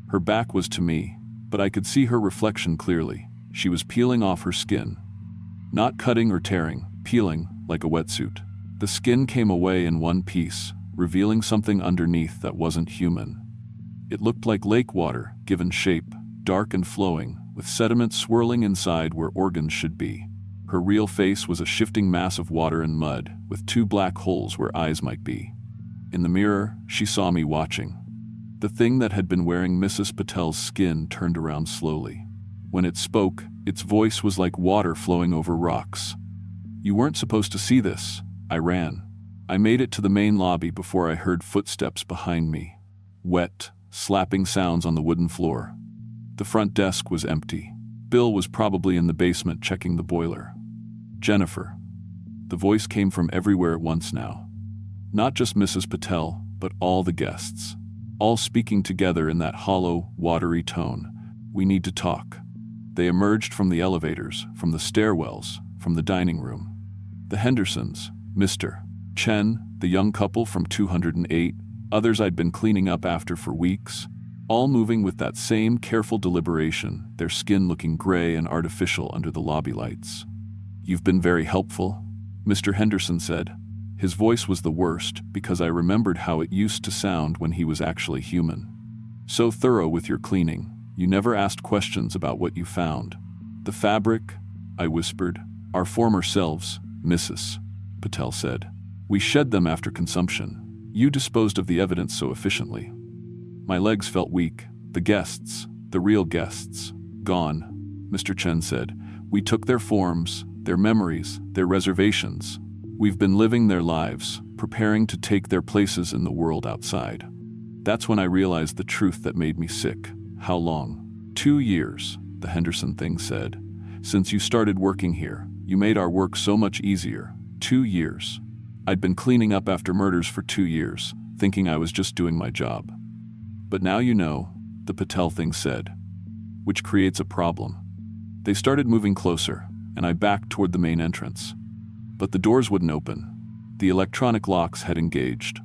Speaker 1: Her back was to me, but I could see her reflection clearly. She was peeling off her skin. Not cutting or tearing, peeling, like a wetsuit. The skin came away in one piece, revealing something underneath that wasn't human. It looked like lake water, given shape, dark and flowing, with sediment swirling inside where organs should be. Her real face was a shifting mass of water and mud, with 2 black holes where eyes might be. In the mirror, she saw me watching. The thing that had been wearing Mrs. Patel's skin turned around slowly. When it spoke, its voice was like water flowing over rocks. "You weren't supposed to see this." I ran. I made it to the main lobby before I heard footsteps behind me. Wet, slapping sounds on the wooden floor. The front desk was empty. Bill was probably in the basement checking the boiler. "Jennifer." The voice came from everywhere at once now. Not just Mrs. Patel, but all the guests. All speaking together in that hollow, watery tone. "We need to talk." They emerged from the elevators, from the stairwells, from the dining room. The Hendersons, Mr. Chen, the young couple from 208, Others I'd been cleaning up after for weeks, all moving with that same careful deliberation, their skin looking gray and artificial under the lobby lights. "You've been very helpful," Mr. Henderson said. His voice was the worst because I remembered how it used to sound when he was actually human. "So thorough with your cleaning. You never asked questions about what you found." "The fabric," I whispered. "Our former selves, Mrs. Patel said. "We shed them after consumption. You disposed of the evidence so efficiently." My legs felt weak. "The guests, the real guests, gone," Mr. Chen said. "We took their forms, their memories, their reservations. We've been living their lives, preparing to take their places in the world outside." That's when I realized the truth that made me sick. "How long?" 2 years, the Henderson thing said. "Since you started working here, you made our work so much easier. 2 years. I'd been cleaning up after murders for 2 years, thinking I was just doing my job. But now you know," the Patel thing said, "which creates a problem." They started moving closer, and I backed toward the main entrance. But the doors wouldn't open. The electronic locks had engaged.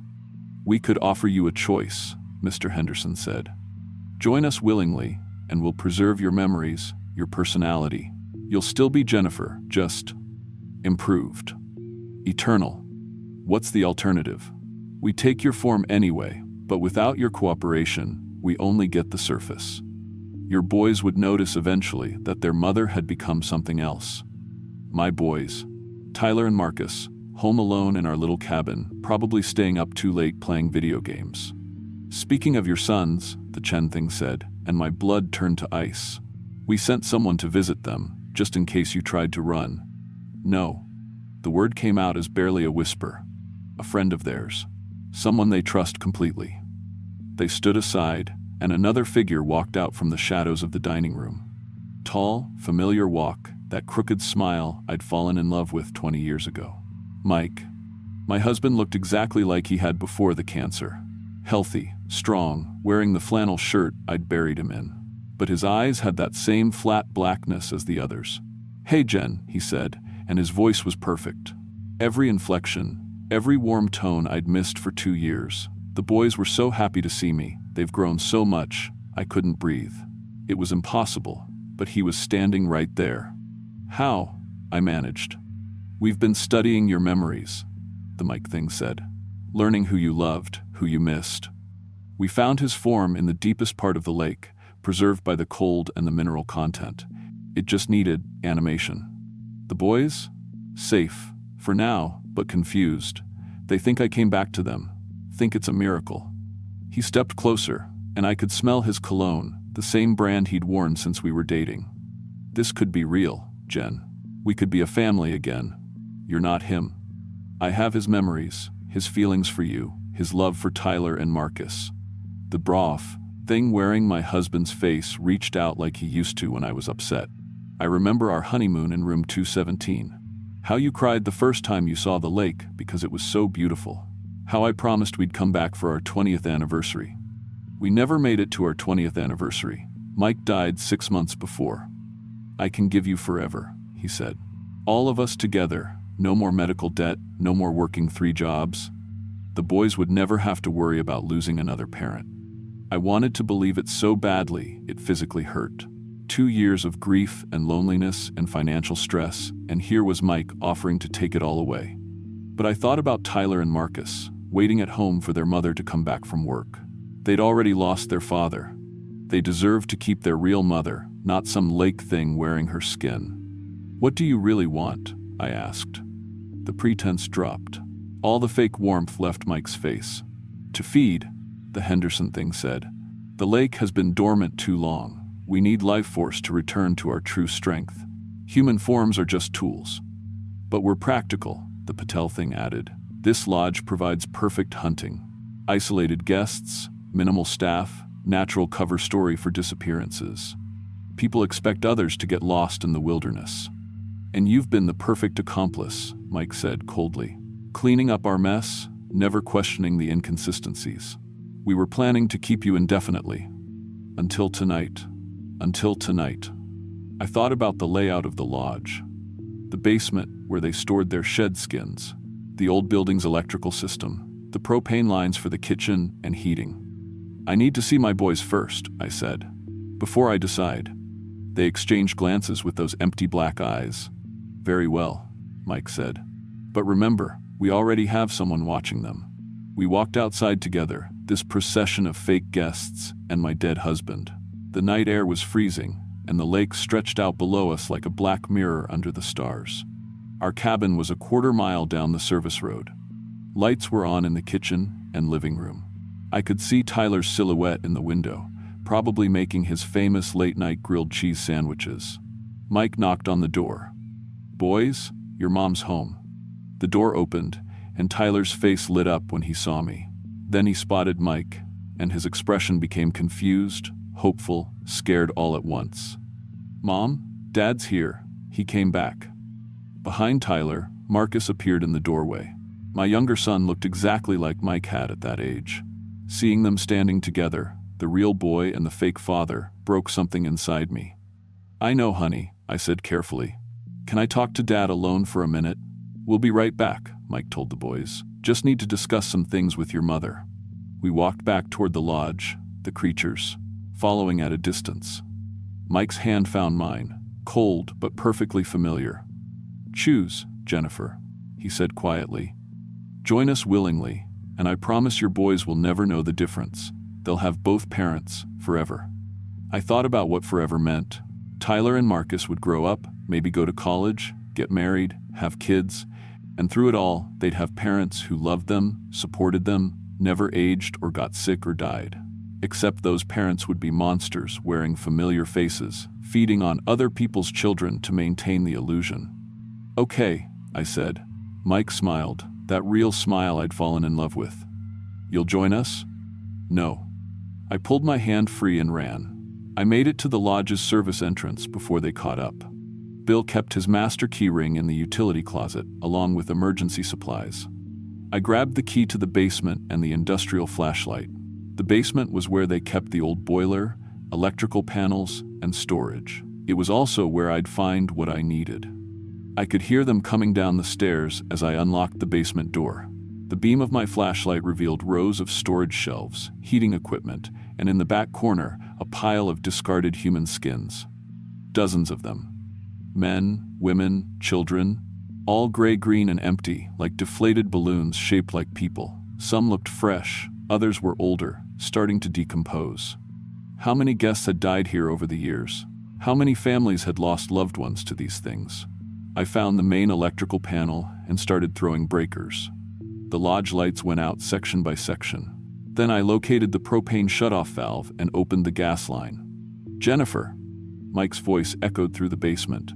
Speaker 1: "We could offer you a choice," Mr. Henderson said. "Join us willingly, and we'll preserve your memories, your personality. You'll still be Jennifer, just improved. Eternal. What's the alternative? We take your form anyway, but without your cooperation, we only get the surface." Your boys would notice eventually that their mother had become something else. My boys, Tyler and Marcus, home alone in our little cabin, probably staying up too late playing video games. "Speaking of your sons," the Chen thing said, and my blood turned to ice. "We sent someone to visit them, just in case you tried to run." "No." The word came out as barely a whisper. "A friend of theirs. Someone they trust completely." They stood aside, and another figure walked out from the shadows of the dining room. Tall, familiar walk, that crooked smile I'd fallen in love with 20 years ago. Mike. My husband looked exactly like he had before the cancer. Healthy, strong, wearing the flannel shirt I'd buried him in. But his eyes had that same flat blackness as the others. "Hey Jen," he said, and his voice was perfect. Every inflection, every warm tone I'd missed for 2 years. The boys were so happy to see me. They've grown so much, I couldn't breathe. It was impossible, but he was standing right there. "How?" I managed. "We've been studying your memories," the Mike thing said. "Learning who you loved, who you missed." We found his form in the deepest part of the lake, preserved by the cold and the mineral content. It just needed animation. The boys? Safe, for now, but confused. They think I came back to them, think it's a miracle. He stepped closer, and I could smell his cologne, the same brand he'd worn since we were dating. "This could be real, Jen. We could be a family again. You're not him. I have his memories, his feelings for you, his love for Tyler and Marcus." The broth thing wearing my husband's face reached out like he used to when I was upset. "I remember our honeymoon in room 217. How you cried the first time you saw the lake because it was so beautiful. How I promised we'd come back for our 20th anniversary. We never made it to our 20th anniversary. Mike died 6 months before. I can give you forever," he said. "All of us together, no more medical debt, no more working 3 jobs. The boys would never have to worry about losing another parent." I wanted to believe it so badly it physically hurt. 2 years of grief and loneliness and financial stress, and here was Mike offering to take it all away. But I thought about Tyler and Marcus, waiting at home for their mother to come back from work. They'd already lost their father. They deserved to keep their real mother, not some lake thing wearing her skin. "What do you really want?" I asked. The pretense dropped. All the fake warmth left Mike's face. "To feed," the Henderson thing said. "The lake has been dormant too long. We need life force to return to our true strength. Human forms are just tools." "But we're practical," the Patel thing added. "This lodge provides perfect hunting. Isolated guests, minimal staff, natural cover story for disappearances. People expect others to get lost in the wilderness. And you've been the perfect accomplice," Mike said coldly. "Cleaning up our mess, never questioning the inconsistencies. We were planning to keep you indefinitely. Until tonight. Until tonight." I thought about the layout of the lodge. The basement where they stored their shed skins. The old building's electrical system. the propane lines for the kitchen and heating. "I need to see my boys first," I said, "before I decide." They exchanged glances with those empty black eyes. "Very well," Mike said. "But remember, we already have someone watching them." We walked outside together, this procession of fake guests and my dead husband. The night air was freezing, and the lake stretched out below us like a black mirror under the stars. Our cabin was a quarter-mile down the service road. Lights were on in the kitchen and living room. I could see Tyler's silhouette in the window, probably making his famous late-night grilled cheese sandwiches. Mike knocked on the door. "Boys, your mom's home." The door opened, and Tyler's face lit up when he saw me. Then he spotted Mike, and his expression became confused, hopeful, scared all at once. "Mom, Dad's here." He came back. Behind Tyler, Marcus appeared in the doorway. My younger son looked exactly like Mike had at that age. Seeing them standing together, the real boy and the fake father, broke something inside me. "I know, honey," I said carefully. "Can I talk to Dad alone for a minute?" "We'll be right back," Mike told the boys. "Just need to discuss some things with your mother." We walked back toward the lodge, the creatures following at a distance. Mike's hand found mine, cold but perfectly familiar. "Choose, Jennifer," he said quietly. "Join us willingly, and I promise your boys will never know the difference. They'll have both parents, forever." I thought about what forever meant. Tyler and Marcus would grow up, maybe go to college, get married, have kids, and through it all, they'd have parents who loved them, supported them, never aged or got sick or died. Except those parents would be monsters wearing familiar faces, feeding on other people's children to maintain the illusion. "Okay," I said. Mike smiled, that real smile I'd fallen in love with. "You'll join us?" "No." I pulled my hand free and ran. I made it to the lodge's service entrance before they caught up. Bill kept his master key ring in the utility closet, along with emergency supplies. I grabbed the key to the basement and the industrial flashlight. The basement was where they kept the old boiler, electrical panels, and storage. It was also where I'd find what I needed. I could hear them coming down the stairs as I unlocked the basement door. The beam of my flashlight revealed rows of storage shelves, heating equipment, and in the back corner, a pile of discarded human skins. Dozens of them. Men, women, children, all gray-green and empty, like deflated balloons shaped like people. Some looked fresh, others were older, starting to decompose. How many guests had died here over the years? How many families had lost loved ones to these things? I found the main electrical panel and started throwing breakers. The lodge lights went out section by section. Then I located the propane shutoff valve and opened the gas line. "Jennifer!" Mike's voice echoed through the basement.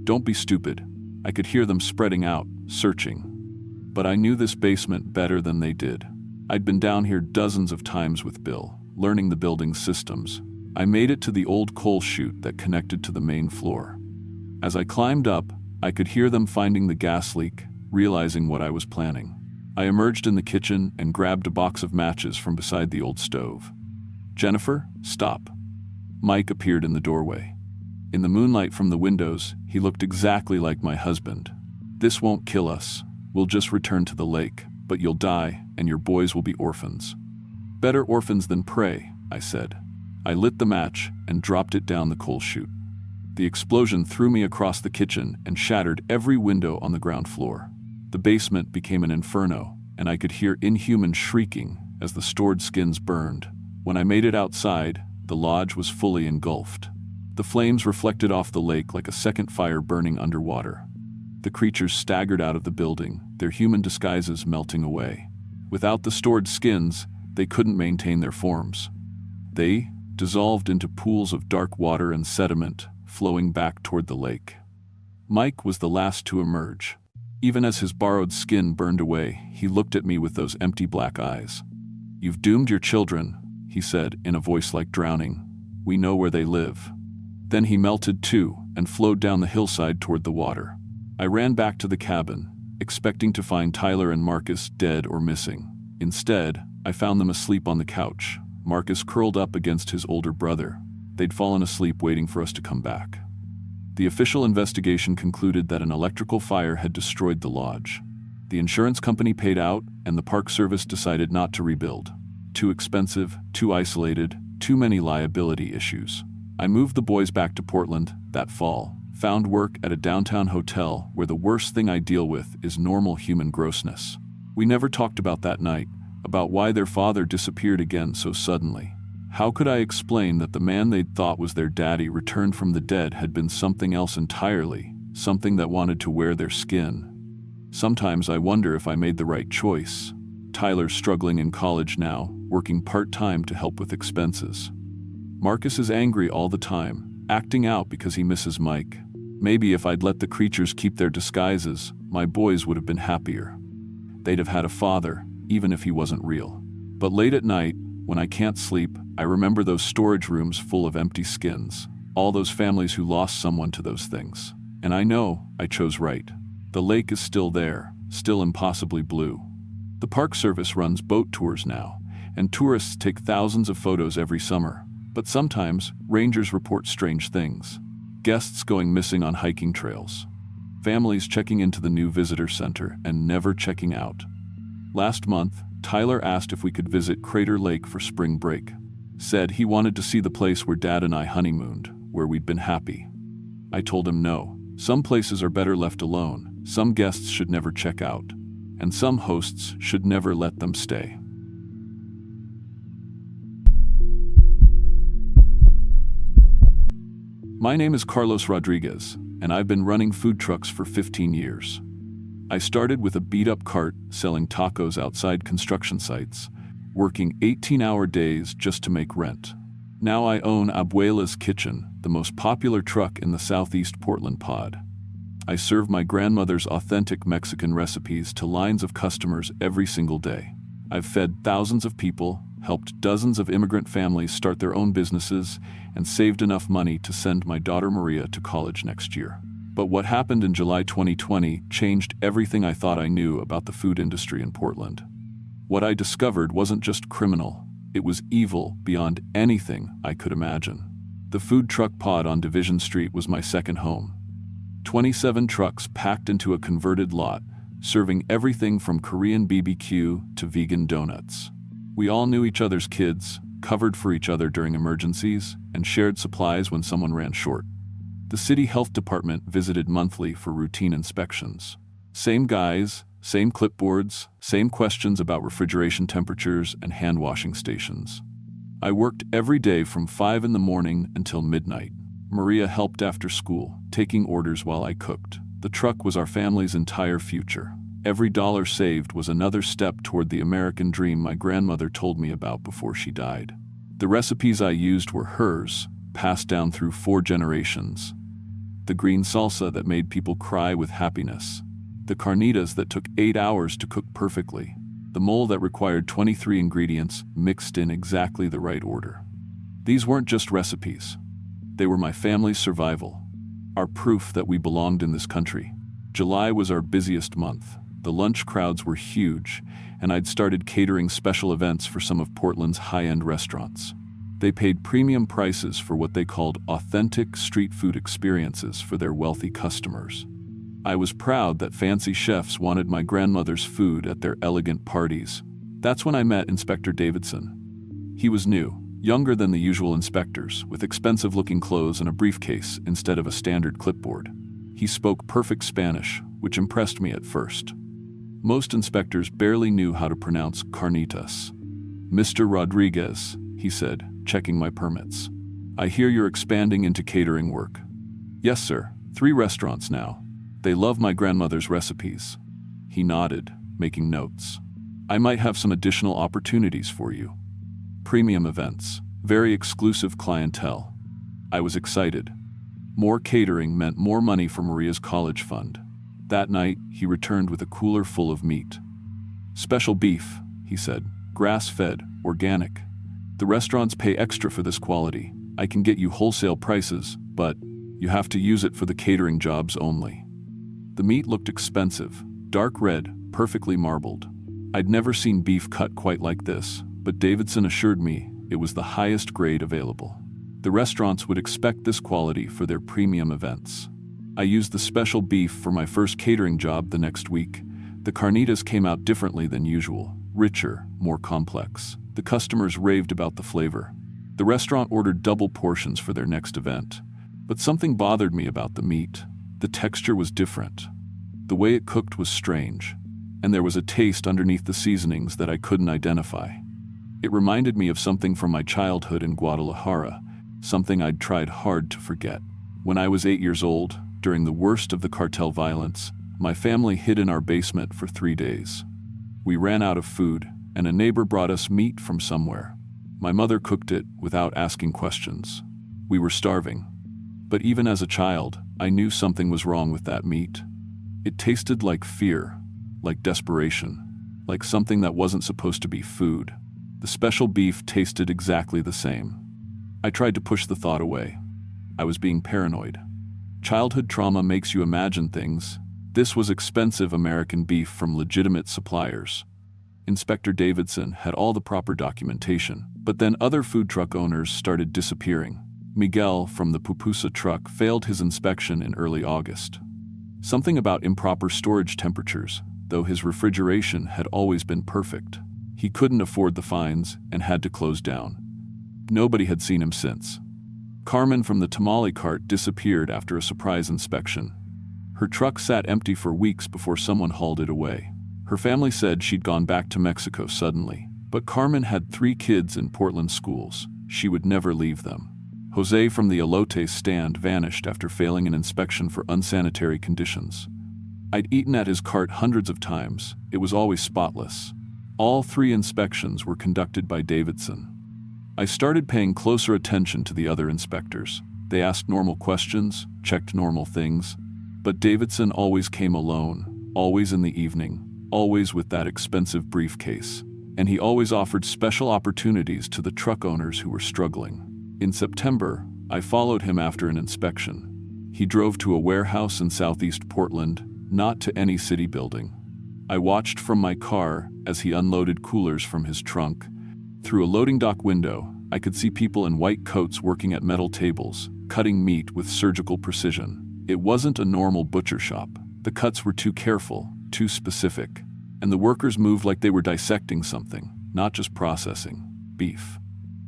Speaker 1: "Don't be stupid." I could hear them spreading out, searching. But I knew this basement better than they did. I'd been down here dozens of times with Bill, learning the building's systems. I made it to the old coal chute that connected to the main floor. As I climbed up, I could hear them finding the gas leak, realizing what I was planning. I emerged in the kitchen and grabbed a box of matches from beside the old stove. "Jennifer, stop." Mike appeared in the doorway. In the moonlight from the windows, he looked exactly like my husband. "This won't kill us. We'll just return to the lake, but you'll die, and your boys will be orphans." "Better orphans than prey," I said. I lit the match and dropped it down the coal chute. The explosion threw me across the kitchen and shattered every window on the ground floor. The basement became an inferno, and I could hear inhuman shrieking as the stored skins burned. When I made it outside, the lodge was fully engulfed. The flames reflected off the lake like a second fire burning underwater. The creatures staggered out of the building, their human disguises melting away. Without the stored skins, they couldn't maintain their forms. They dissolved into pools of dark water and sediment, flowing back toward the lake. Mike was the last to emerge. Even as his borrowed skin burned away, he looked at me with those empty black eyes. "You've doomed your children," he said in a voice like drowning. "We know where they live." Then he melted too and flowed down the hillside toward the water. I ran back to the cabin, expecting to find Tyler and Marcus dead or missing. Instead, I found them asleep on the couch, Marcus curled up against his older brother. They'd fallen asleep waiting for us to come back. The official investigation concluded that an electrical fire had destroyed the lodge. The insurance company paid out, and the Park Service decided not to rebuild. Too expensive, too isolated, too many liability issues. I moved the boys back to Portland that fall, found work at a downtown hotel where the worst thing I deal with is normal human grossness. We never talked about that night, about why their father disappeared again so suddenly. How could I explain that the man they'd thought was their daddy returned from the dead had been something else entirely, something that wanted to wear their skin? Sometimes I wonder if I made the right choice. Tyler's struggling in college now, working part-time to help with expenses. Marcus is angry all the time, acting out because he misses Mike. Maybe if I'd let the creatures keep their disguises, my boys would have been happier. They'd have had a father, even if he wasn't real. But late at night, when I can't sleep, I remember those storage rooms full of empty skins, all those families who lost someone to those things. And I know I chose right. The lake is still there, still impossibly blue. The Park Service runs boat tours now, and tourists take thousands of photos every summer. But sometimes, rangers report strange things. Guests going missing on hiking trails. Families checking into the new visitor center and never checking out. Last month, Tyler asked if we could visit Crater Lake for spring break. Said he wanted to see the place where Dad and I honeymooned, where we'd been happy. I told him no. Some places are better left alone, some guests should never check out, and some hosts should never let them stay. My name is Carlos Rodriguez, and I've been running food trucks for 15 years. I started with a beat-up cart selling tacos outside construction sites, working 18-hour days just to make rent. Now I own Abuela's Kitchen, the most popular truck in the Southeast Portland pod. I serve my grandmother's authentic Mexican recipes to lines of customers every single day. I've fed thousands of people, helped dozens of immigrant families start their own businesses, and saved enough money to send my daughter Maria to college next year. But what happened in July 2020 changed everything I thought I knew about the food industry in Portland. What I discovered wasn't just criminal, it was evil beyond anything I could imagine. The food truck pod on Division Street was my second home. 27 trucks packed into a converted lot, serving everything from Korean BBQ to vegan donuts. We all knew each other's kids, covered for each other during emergencies, and shared supplies when someone ran short. The city health department visited monthly for routine inspections. Same guys, same clipboards, same questions about refrigeration temperatures and hand washing stations. I worked every day from 5 in the morning until midnight. Maria helped after school, taking orders while I cooked. The truck was our family's entire future. Every dollar saved was another step toward the American dream my grandmother told me about before she died. The recipes I used were hers, passed down through 4 generations. The green salsa that made people cry with happiness. The carnitas that took 8 hours to cook perfectly. The mole that required 23 ingredients mixed in exactly the right order. These weren't just recipes. They were my family's survival. Our proof that we belonged in this country. July was our busiest month. The lunch crowds were huge, and I'd started catering special events for some of Portland's high-end restaurants. They paid premium prices for what they called authentic street food experiences for their wealthy customers. I was proud that fancy chefs wanted my grandmother's food at their elegant parties. That's when I met Inspector Davidson. He was new, younger than the usual inspectors, with expensive-looking clothes and a briefcase instead of a standard clipboard. He spoke perfect Spanish, which impressed me at first. Most inspectors barely knew how to pronounce carnitas. "Mr. Rodriguez," he said, checking my permits. "I hear you're expanding into catering work." "Yes, sir. 3 restaurants now. They love my grandmother's recipes." He nodded, making notes. "I might have some additional opportunities for you. Premium events, very exclusive clientele." I was excited. More catering meant more money for Maria's college fund. That night, he returned with a cooler full of meat. "Special beef," he said, "grass-fed, organic. The restaurants pay extra for this quality. I can get you wholesale prices, but you have to use it for the catering jobs only." The meat looked expensive, dark red, perfectly marbled. I'd never seen beef cut quite like this, but Davidson assured me it was the highest grade available. The restaurants would expect this quality for their premium events. I used the special beef for my first catering job the next week, The carnitas came out differently than usual, richer, more complex. The customers raved about the flavor. The restaurant ordered double portions for their next event. But something bothered me about the meat. The texture was different. The way it cooked was strange, and there was a taste underneath the seasonings that I couldn't identify. It reminded me of something from my childhood in Guadalajara, something I'd tried hard to forget. When I was 8 years old, during the worst of the cartel violence, my family hid in our basement for 3 days. We ran out of food, and a neighbor brought us meat from somewhere. My mother cooked it without asking questions. We were starving. But even as a child, I knew something was wrong with that meat. It tasted like fear, like desperation, like something that wasn't supposed to be food. The special beef tasted exactly the same. I tried to push the thought away. I was being paranoid. Childhood trauma makes you imagine things. This was expensive American beef from legitimate suppliers. Inspector Davidson had all the proper documentation, but then other food truck owners started disappearing. Miguel from the pupusa truck failed his inspection in early August. Something about improper storage temperatures, though his refrigeration had always been perfect. He couldn't afford the fines and had to close down. Nobody had seen him since. Carmen from the tamale cart disappeared after a surprise inspection. Her truck sat empty for weeks before someone hauled it away. Her family said she'd gone back to Mexico suddenly, but Carmen had 3 kids in Portland schools. She would never leave them. Jose from the elote stand vanished after failing an inspection for unsanitary conditions. I'd eaten at his cart hundreds of times. It was always spotless. All 3 inspections were conducted by Davidson. I started paying closer attention to the other inspectors. They asked normal questions, checked normal things, but Davidson always came alone, always in the evening, always with that expensive briefcase, and he always offered special opportunities to the truck owners who were struggling. In September, I followed him after an inspection. He drove to a warehouse in southeast Portland, not to any city building. I watched from my car as he unloaded coolers from his trunk. Through a loading dock window, I could see people in white coats working at metal tables, cutting meat with surgical precision. It wasn't a normal butcher shop. The cuts were too careful, too specific, and the workers moved like they were dissecting something, not just processing beef.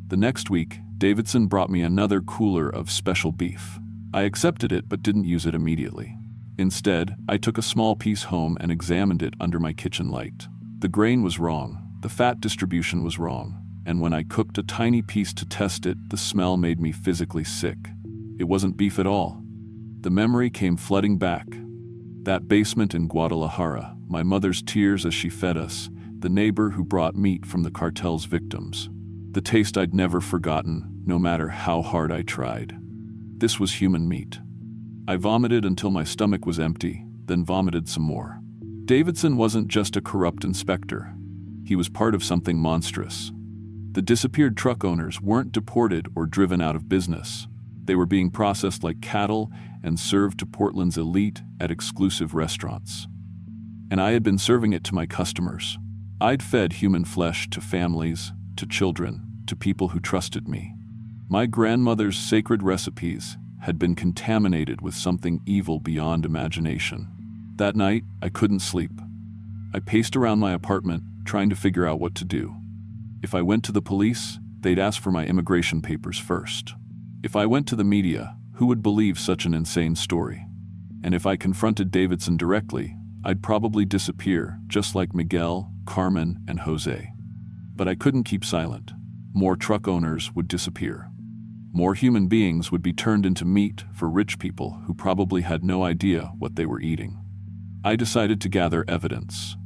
Speaker 1: The next week, Davidson brought me another cooler of special beef. I accepted it but didn't use it immediately. Instead, I took a small piece home and examined it under my kitchen light. The grain was wrong, the fat distribution was wrong, and when I cooked a tiny piece to test it, the smell made me physically sick. It wasn't beef at all. The memory came flooding back. That basement in Guadalajara, my mother's tears as she fed us, the neighbor who brought meat from the cartel's victims. The taste I'd never forgotten, no matter how hard I tried. This was human meat. I vomited until my stomach was empty, then vomited some more. Davidson wasn't just a corrupt inspector. He was part of something monstrous. The disappeared truck owners weren't deported or driven out of business. They were being processed like cattle and served to Portland's elite at exclusive restaurants. And I had been serving it to my customers. I'd fed human flesh to families, to children, to people who trusted me. My grandmother's sacred recipes had been contaminated with something evil beyond imagination. That night, I couldn't sleep. I paced around my apartment, trying to figure out what to do. If I went to the police, they'd ask for my immigration papers first. If I went to the media, who would believe such an insane story? And if I confronted Davidson directly, I'd probably disappear, just like Miguel, Carmen, and Jose. But I couldn't keep silent. More truck owners would disappear. More human beings would be turned into meat for rich people who probably had no idea what they were eating. I decided to gather evidence.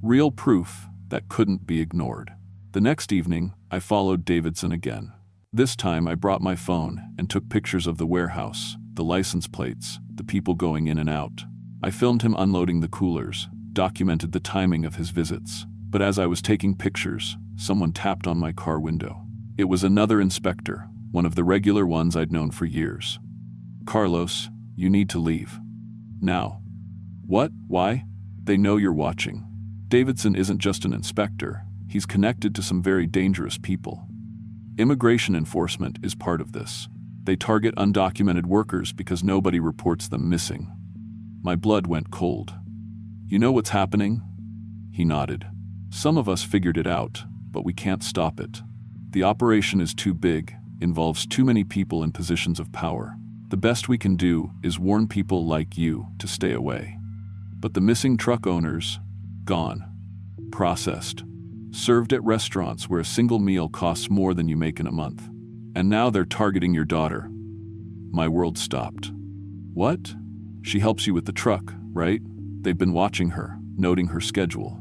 Speaker 1: Real proof that couldn't be ignored. The next evening, I followed Davidson again. This time I brought my phone and took pictures of the warehouse, the license plates, the people going in and out. I filmed him unloading the coolers, documented the timing of his visits. But as I was taking pictures, someone tapped on my car window. It was another inspector, one of the regular ones I'd known for years. "Carlos, you need to leave. Now." "What? Why?" "They know you're watching. Davidson isn't just an inspector. He's connected to some very dangerous people. Immigration enforcement is part of this. They target undocumented workers because nobody reports them missing." My blood went cold. You know what's happening? He nodded. Some of us figured it out, but we can't stop it. The operation is too big, involves too many people in positions of power. The best we can do is warn people like you to stay away. But the missing truck owners, gone. Processed. Served at restaurants where a single meal costs more than you make in a month. And now they're targeting your daughter. My world stopped. What? She helps you with the truck, right? They've been watching her, noting her schedule.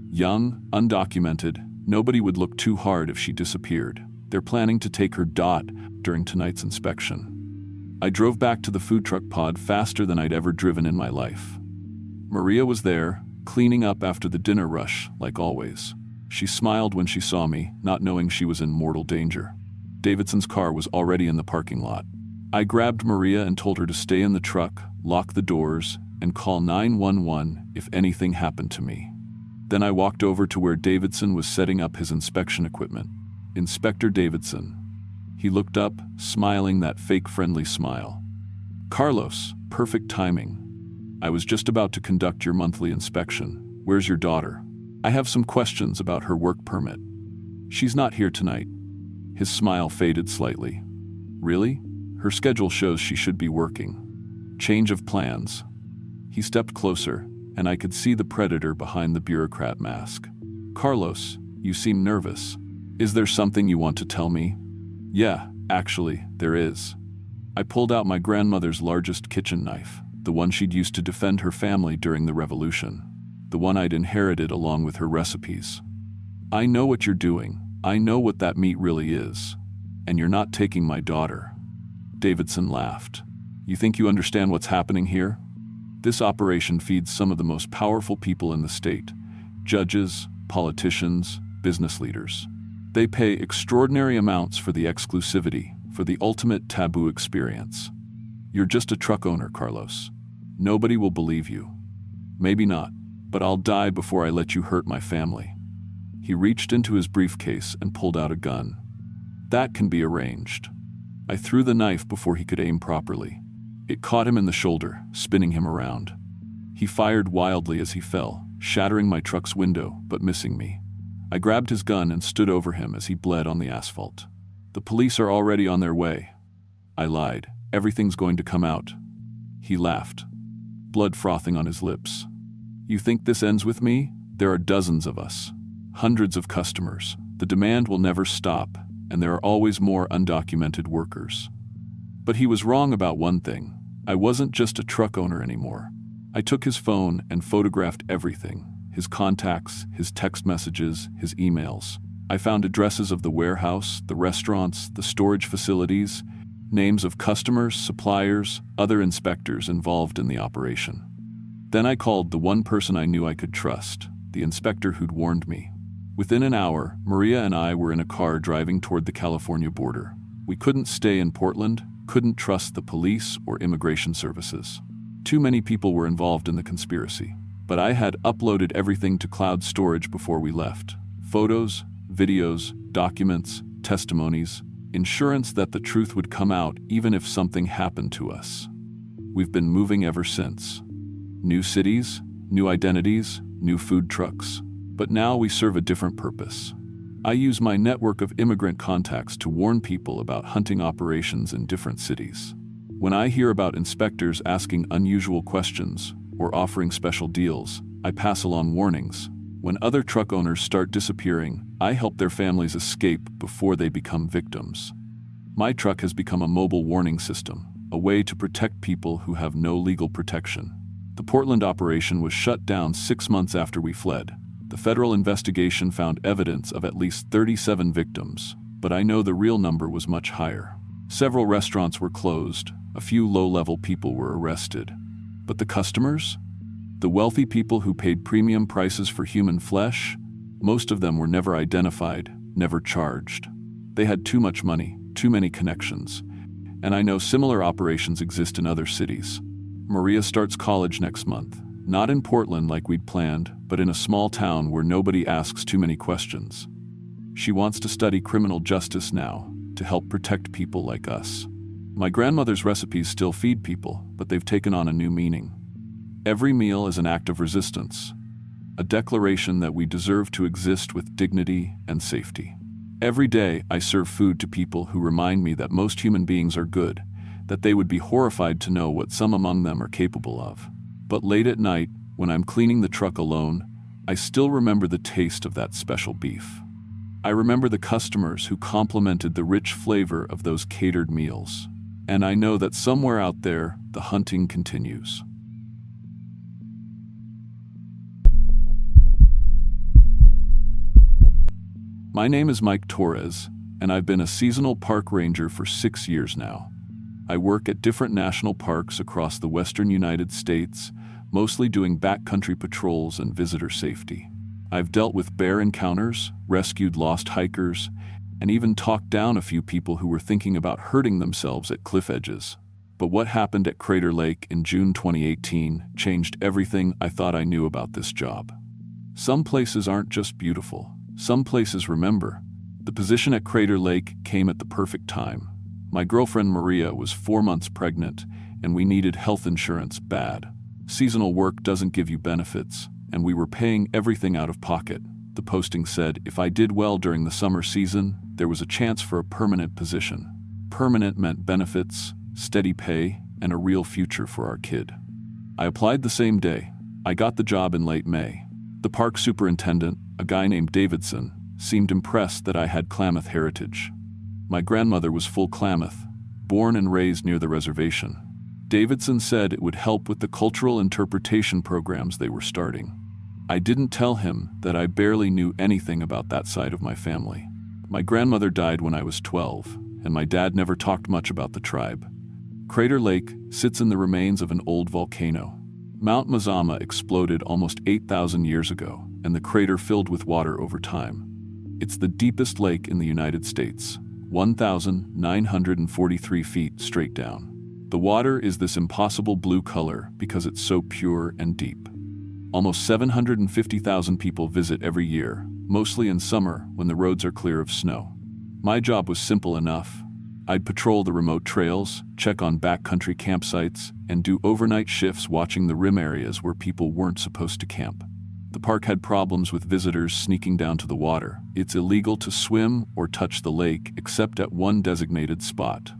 Speaker 1: Young, undocumented, nobody would look too hard if she disappeared. They're planning to take her during tonight's inspection. I drove back to the food truck pod faster than I'd ever driven in my life. Maria was there, cleaning up after the dinner rush, like always. She smiled when she saw me, not knowing she was in mortal danger. Davidson's car was already in the parking lot. I grabbed Maria and told her to stay in the truck, lock the doors, and call 911 if anything happened to me. Then I walked over to where Davidson was setting up his inspection equipment. Inspector Davidson. He looked up, smiling that fake friendly smile. Carlos, perfect timing. I was just about to conduct your monthly inspection. Where's your daughter? I have some questions about her work permit. She's not here tonight. His smile faded slightly. Really? Her schedule shows she should be working. Change of plans. He stepped closer, and I could see the predator behind the bureaucrat mask. Carlos, you seem nervous. Is there something you want to tell me? Yeah, actually, there is. I pulled out my grandmother's largest kitchen knife, the one she'd used to defend her family during the revolution, the one I'd inherited along with her recipes. I know what you're doing. I know what that meat really is. And you're not taking my daughter. Davidson laughed. You think you understand what's happening here? This operation feeds some of the most powerful people in the state. Judges, politicians, business leaders. They pay extraordinary amounts for the exclusivity, for the ultimate taboo experience. You're just a truck owner, Carlos. Nobody will believe you. Maybe not, but I'll die before I let you hurt my family. He reached into his briefcase and pulled out a gun. That can be arranged. I threw the knife before he could aim properly. It caught him in the shoulder, spinning him around. He fired wildly as he fell, shattering my truck's window, but missing me. I grabbed his gun and stood over him as he bled on the asphalt. The police are already on their way. I lied. Everything's going to come out. He laughed, blood frothing on his lips. You think this ends with me? There are dozens of us. Hundreds of customers. The demand will never stop, and there are always more undocumented workers. But he was wrong about one thing. I wasn't just a truck owner anymore. I took his phone and photographed everything. His contacts, his text messages, his emails. I found addresses of the warehouse, the restaurants, the storage facilities, names of customers, suppliers, other inspectors involved in the operation. Then I called the one person I knew I could trust, the inspector who'd warned me. Within an hour, Maria and I were in a car driving toward the California border. We couldn't stay in Portland, couldn't trust the police or immigration services. Too many people were involved in the conspiracy. But I had uploaded everything to cloud storage before we left. Photos, videos, documents, testimonies, insurance that the truth would come out even if something happened to us. We've been moving ever since. New cities, new identities, new food trucks. But now we serve a different purpose. I use my network of immigrant contacts to warn people about hunting operations in different cities. When I hear about inspectors asking unusual questions or offering special deals, I pass along warnings. When other truck owners start disappearing, I help their families escape before they become victims. My truck has become a mobile warning system, a way to protect people who have no legal protection. The Portland operation was shut down 6 months after we fled. The federal investigation found evidence of at least 37 victims, but I know the real number was much higher. Several restaurants were closed, a few low-level people were arrested. But the customers? The wealthy people who paid premium prices for human flesh? Most of them were never identified, never charged. They had too much money, too many connections. And I know similar operations exist in other cities. Maria starts college next month. Not in Portland like we'd planned, but in a small town where nobody asks too many questions. She wants to study criminal justice now, to help protect people like us. My grandmother's recipes still feed people, but they've taken on a new meaning. Every meal is an act of resistance, a declaration that we deserve to exist with dignity and safety. Every day, I serve food to people who remind me that most human beings are good, that they would be horrified to know what some among them are capable of. But late at night, when I'm cleaning the truck alone, I still remember the taste of that special beef. I remember the customers who complimented the rich flavor of those catered meals. And I know that somewhere out there, the hunting continues. My name is Mike Torres, and I've been a seasonal park ranger for 6 years now. I work at different national parks across the western United States, mostly doing backcountry patrols and visitor safety. I've dealt with bear encounters, rescued lost hikers, and even talked down a few people who were thinking about hurting themselves at cliff edges. But what happened at Crater Lake in June 2018 changed everything I thought I knew about this job. Some places aren't just beautiful. Some places remember. The position at Crater Lake came at the perfect time. My girlfriend Maria was 4 months pregnant, and we needed health insurance bad. Seasonal work doesn't give you benefits, and we were paying everything out of pocket. The posting said if I did well during the summer season, there was a chance for a permanent position. Permanent meant benefits, steady pay, and a real future for our kid. I applied the same day. I got the job in late May. The park superintendent, a guy named Davidson, seemed impressed that I had Klamath heritage. My grandmother was full Klamath, born and raised near the reservation. Davidson said it would help with the cultural interpretation programs they were starting. I didn't tell him that I barely knew anything about that side of my family. My grandmother died when I was 12, and my dad never talked much about the tribe. Crater Lake sits in the remains of an old volcano. Mount Mazama exploded almost 8,000 years ago, and the crater filled with water over time. It's the deepest lake in the United States, 1,943 feet straight down. The water is this impossible blue color because it's so pure and deep. Almost 750,000 people visit every year, mostly in summer when the roads are clear of snow. My job was simple enough. I'd patrol the remote trails, check on backcountry campsites, and do overnight shifts watching the rim areas where people weren't supposed to camp. The park had problems with visitors sneaking down to the water. It's illegal to swim or touch the lake except at one designated spot.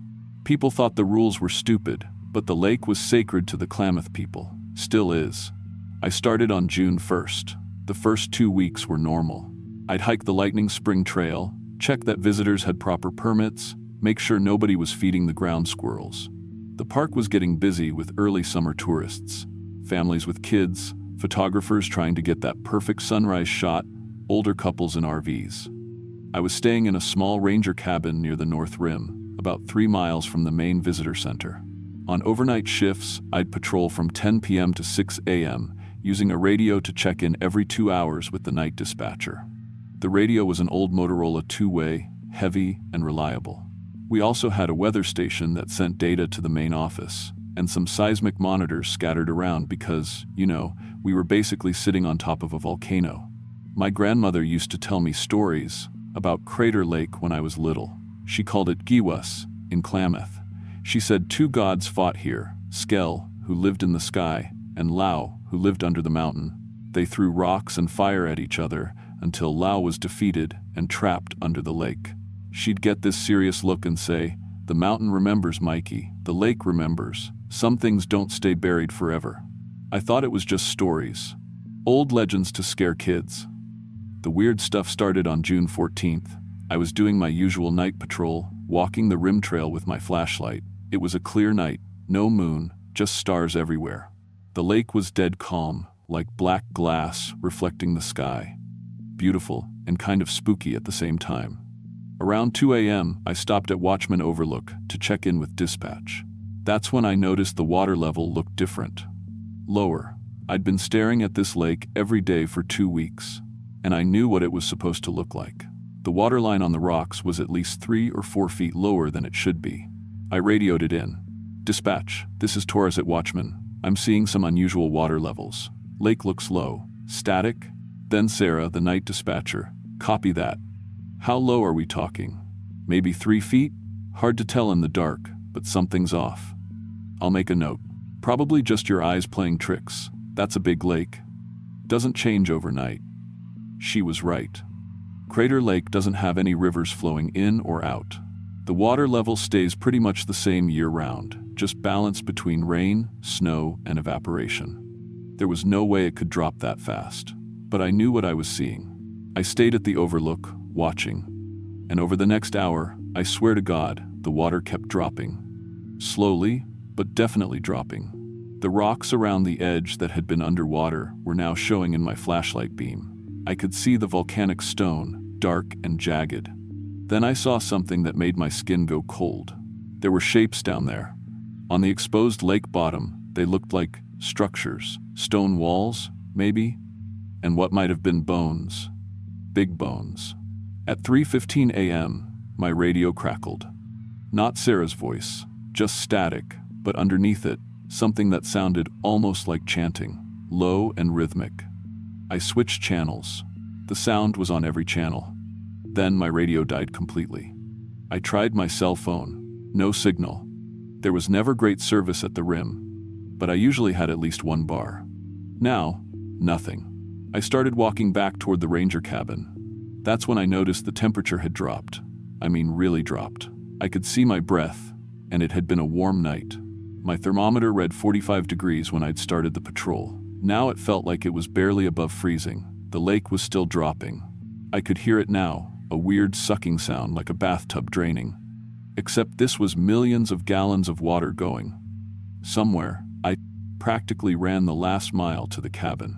Speaker 1: People thought the rules were stupid, but the lake was sacred to the Klamath people. Still is. I started on June 1st. The first 2 weeks were normal. I'd hike the Lightning Spring Trail, check that visitors had proper permits, make sure nobody was feeding the ground squirrels. The park was getting busy with early summer tourists, families with kids, photographers trying to get that perfect sunrise shot, older couples in RVs. I was staying in a small ranger cabin near the North Rim, about 3 miles from the main visitor center. On overnight shifts, I'd patrol from 10 p.m. to 6 a.m., using a radio to check in every 2 hours with the night dispatcher. The radio was an old Motorola two-way, heavy and reliable. We also had a weather station that sent data to the main office, and some seismic monitors scattered around because, we were basically sitting on top of a volcano. My grandmother used to tell me stories about Crater Lake when I was little. She called it Giwas, in Klamath. She said 2 gods fought here, Skell, who lived in the sky, and Lau, who lived under the mountain. They threw rocks and fire at each other until Lau was defeated and trapped under the lake. She'd get this serious look and say, "The mountain remembers, Mikey. The lake remembers. Some things don't stay buried forever." I thought it was just stories. Old legends to scare kids. The weird stuff started on June 14th. I was doing my usual night patrol, walking the rim trail with my flashlight. It was a clear night, no moon, just stars everywhere. The lake was dead calm, like black glass reflecting the sky. Beautiful and kind of spooky at the same time. Around 2 a.m., I stopped at Watchman Overlook to check in with dispatch. That's when I noticed the water level looked different. Lower. I'd been staring at this lake every day for 2 weeks, and I knew what it was supposed to look like. The waterline on the rocks was at least 3 or 4 feet lower than it should be. I radioed it in. "Dispatch, this is Torres at Watchman. I'm seeing some unusual water levels. Lake looks low. Static?" Then Sarah, the night dispatcher, "Copy that. How low are we talking? Maybe 3 feet? Hard to tell in the dark, but something's off. I'll make a note. Probably just your eyes playing tricks. That's a big lake. Doesn't change overnight. She was right. Crater Lake doesn't have any rivers flowing in or out. The water level stays pretty much the same year-round, just balanced between rain, snow, and evaporation. There was no way it could drop that fast, but I knew what I was seeing. I stayed at the overlook, watching, and over the next hour, I swear to God, the water kept dropping. Slowly, but definitely dropping. The rocks around the edge that had been underwater were now showing in my flashlight beam. I could see the volcanic stone, dark and jagged. Then I saw something that made my skin go cold. There were shapes down there. On the exposed lake bottom, they looked like structures, stone walls, maybe, and what might have been bones. Big bones. At 3:15 a.m., my radio crackled. Not Sarah's voice, just static, but underneath it, something that sounded almost like chanting, low and rhythmic. I switched channels. The sound was on every channel. Then my radio died completely. I tried my cell phone. No signal. There was never great service at the rim, but I usually had at least one bar. Now, nothing. I started walking back toward the ranger cabin. That's when I noticed the temperature had dropped. I mean, really dropped. I could see my breath, and it had been a warm night. My thermometer read 45 degrees when I'd started the patrol. Now it felt like it was barely above freezing. The lake was still dropping. I could hear it now, a weird sucking sound like a bathtub draining. Except this was millions of gallons of water going. Somewhere, I practically ran the last mile to the cabin.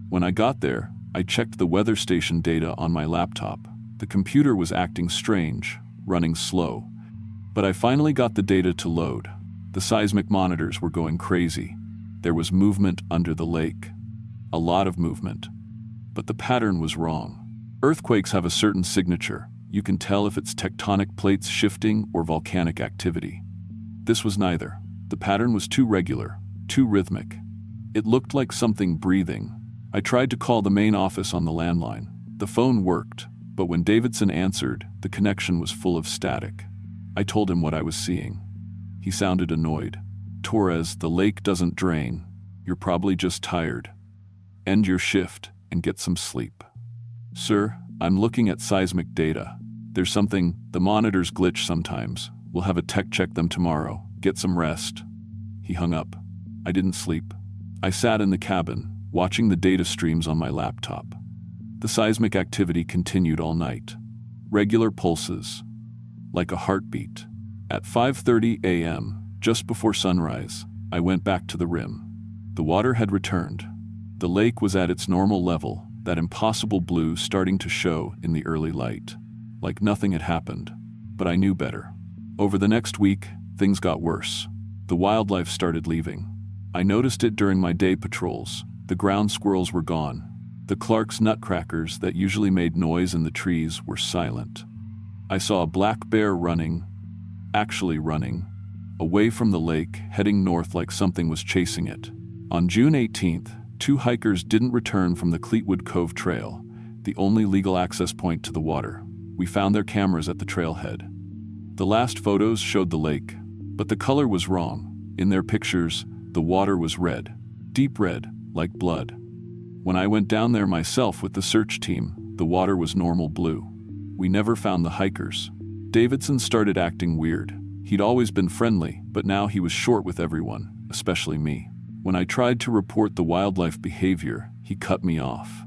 Speaker 1: When I got there, I checked the weather station data on my laptop. The computer was acting strange, running slow. But I finally got the data to load. The seismic monitors were going crazy. There was movement under the lake. A lot of movement. But the pattern was wrong. Earthquakes have a certain signature. You can tell if it's tectonic plates shifting or volcanic activity. This was neither. The pattern was too regular, too rhythmic. It looked like something breathing. I tried to call the main office on the landline. The phone worked, but when Davidson answered, the connection was full of static. I told him what I was seeing. He sounded annoyed. "Torres, the lake doesn't drain. You're probably just tired. End your shift and get some sleep." "Sir, I'm looking at seismic data. There's something, the monitors glitch sometimes. We'll have a tech check them tomorrow. Get some rest." He hung up. I didn't sleep. I sat in the cabin, watching the data streams on my laptop. The seismic activity continued all night. Regular pulses, like a heartbeat. At 5:30 a.m., just before sunrise, I went back to the rim. The water had returned. The lake was at its normal level, that impossible blue starting to show in the early light. Like nothing had happened. But I knew better. Over the next week, things got worse. The wildlife started leaving. I noticed it during my day patrols. The ground squirrels were gone. The Clark's nutcrackers that usually made noise in the trees were silent. I saw a black bear actually running, away from the lake, heading north like something was chasing it. On June 18th, 2 hikers didn't return from the Cleetwood Cove Trail, the only legal access point to the water. We found their cameras at the trailhead. The last photos showed the lake, but the color was wrong. In their pictures, the water was red, deep red, like blood. When I went down there myself with the search team, the water was normal blue. We never found the hikers. Davidson started acting weird. He'd always been friendly, but now he was short with everyone, especially me. When I tried to report the wildlife behavior, he cut me off.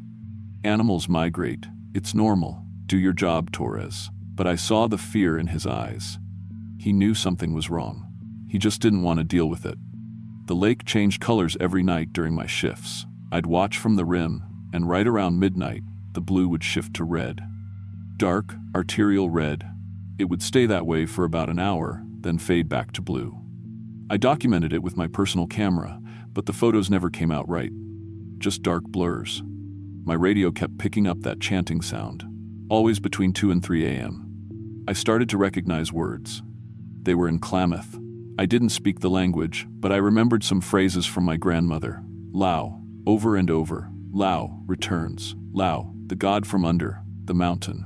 Speaker 1: "Animals migrate. It's normal. Do your job, Torres." But I saw the fear in his eyes. He knew something was wrong. He just didn't want to deal with it. The lake changed colors every night during my shifts. I'd watch from the rim, and right around midnight, the blue would shift to red. Dark, arterial red. It would stay that way for about an hour, then fade back to blue. I documented it with my personal camera, but the photos never came out right. Just dark blurs. My radio kept picking up that chanting sound, always between 2 and 3 a.m. I started to recognize words. They were in Klamath. I didn't speak the language, but I remembered some phrases from my grandmother. Lao, over and over. Lao, returns. Lao, the god from under, the mountain.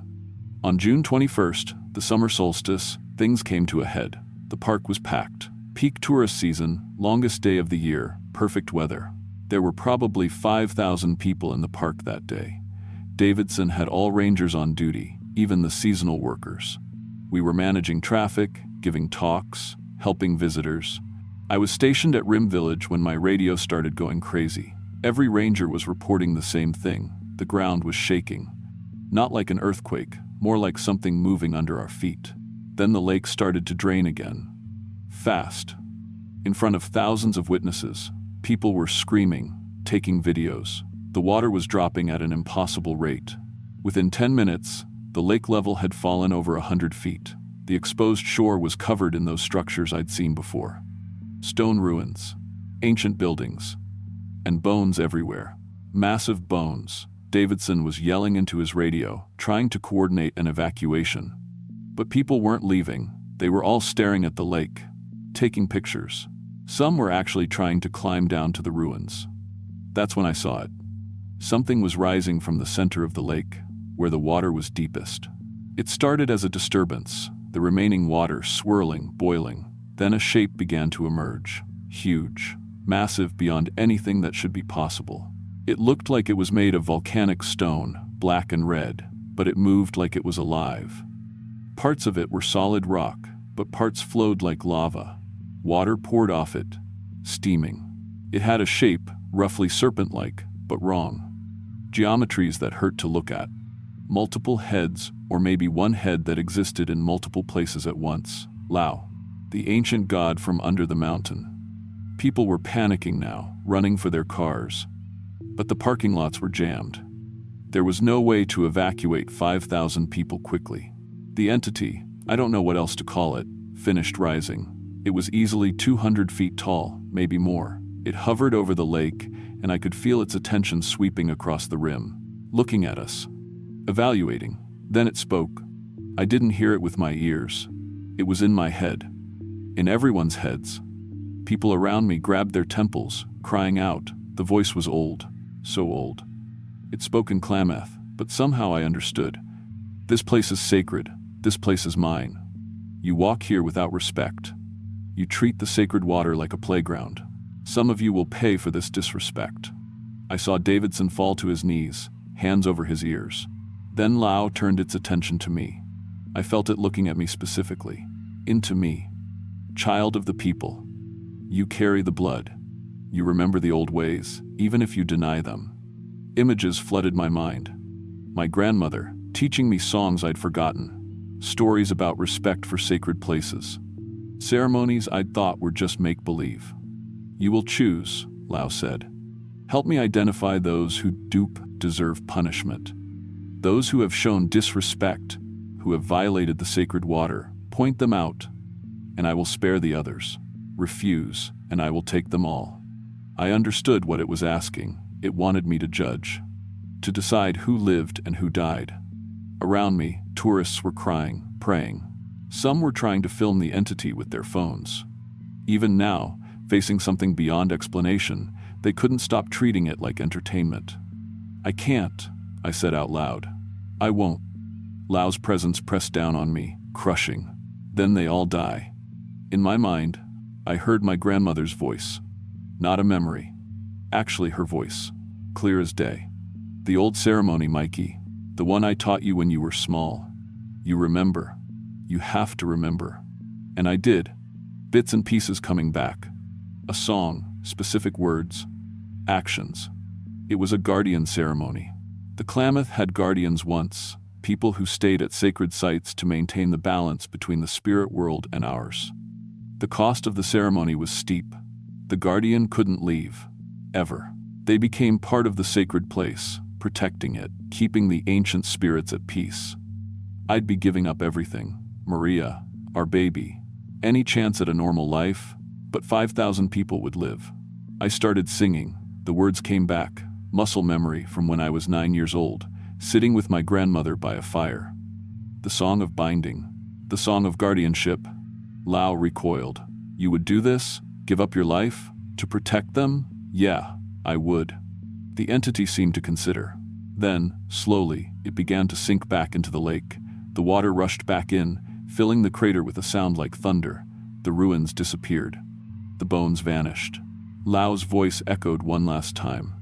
Speaker 1: On June 21st, the summer solstice, things came to a head. The park was packed. Peak tourist season, longest day of the year, perfect weather. There were probably 5,000 people in the park that day. Davidson had all rangers on duty, even the seasonal workers. We were managing traffic, giving talks, helping visitors. I was stationed at Rim Village when my radio started going crazy. Every ranger was reporting the same thing. The ground was shaking. Not like an earthquake, more like something moving under our feet. Then the lake started to drain again. Fast. In front of thousands of witnesses, people were screaming, taking videos. The water was dropping at an impossible rate. Within 10 minutes, the lake level had fallen over 100 feet. The exposed shore was covered in those structures I'd seen before. Stone ruins, ancient buildings, and bones everywhere. Massive bones. Davidson was yelling into his radio, trying to coordinate an evacuation. But people weren't leaving. They were all staring at the lake, taking pictures. Some were actually trying to climb down to the ruins. That's when I saw it. Something was rising from the center of the lake, where the water was deepest. It started as a disturbance, the remaining water swirling, boiling. Then a shape began to emerge. Huge, massive beyond anything that should be possible. It looked like it was made of volcanic stone, black and red, but it moved like it was alive. Parts of it were solid rock, but parts flowed like lava. Water poured off it, steaming. It had a shape, roughly serpent-like, but wrong. Geometries that hurt to look at. Multiple heads, or maybe one head that existed in multiple places at once. Lao, the ancient god from under the mountain. People were panicking now, running for their cars. But the parking lots were jammed. There was no way to evacuate 5,000 people quickly. The entity, I don't know what else to call it, finished rising. It was easily 200 feet tall, maybe more. It hovered over the lake, and I could feel its attention sweeping across the rim, looking at us, evaluating. Then it spoke. I didn't hear it with my ears. It was in my head. In everyone's heads. People around me grabbed their temples, crying out. The voice was old, so old. It spoke in Klamath, but somehow I understood. This place is sacred. This place is mine. You walk here without respect. You treat the sacred water like a playground. Some of you will pay for this disrespect. I saw Davidson fall to his knees, hands over his ears. Then Lao turned its attention to me. I felt it looking at me specifically. Into me. Child of the people. You carry the blood. You remember the old ways, even if you deny them. Images flooded my mind. My grandmother, teaching me songs I'd forgotten. Stories about respect for sacred places. Ceremonies I'd thought were just make-believe. You will choose, Lao said. Help me identify those who deserve punishment. Those who have shown disrespect, who have violated the sacred water, point them out, and I will spare the others. Refuse, and I will take them all. I understood what it was asking. It wanted me to judge, to decide who lived and who died. Around me, tourists were crying, praying. Some were trying to film the entity with their phones. Even now, facing something beyond explanation, they couldn't stop treating it like entertainment. I can't, I said out loud. I won't. Lao's presence pressed down on me, crushing. Then they all die. In my mind, I heard my grandmother's voice. Not a memory. Actually her voice. Clear as day. The old ceremony, Mikey. The one I taught you when you were small. You remember. You have to remember. And I did. Bits and pieces coming back. A song, specific words, actions. It was a guardian ceremony. The Klamath had guardians once, people who stayed at sacred sites to maintain the balance between the spirit world and ours. The cost of the ceremony was steep. The guardian couldn't leave. Ever. They became part of the sacred place, protecting it, keeping the ancient spirits at peace. I'd be giving up everything. Maria, our baby, any chance at a normal life, but 5,000 people would live. I started singing. The words came back, muscle memory from when I was 9 years old, sitting with my grandmother by a fire. The song of binding, the song of guardianship. Lao recoiled. You would do this? Give up your life? To protect them? Yeah, I would. The entity seemed to consider. Then, slowly, it began to sink back into the lake. The water rushed back in, filling the crater with a sound like thunder. The ruins disappeared. The bones vanished. Lau's voice echoed one last time.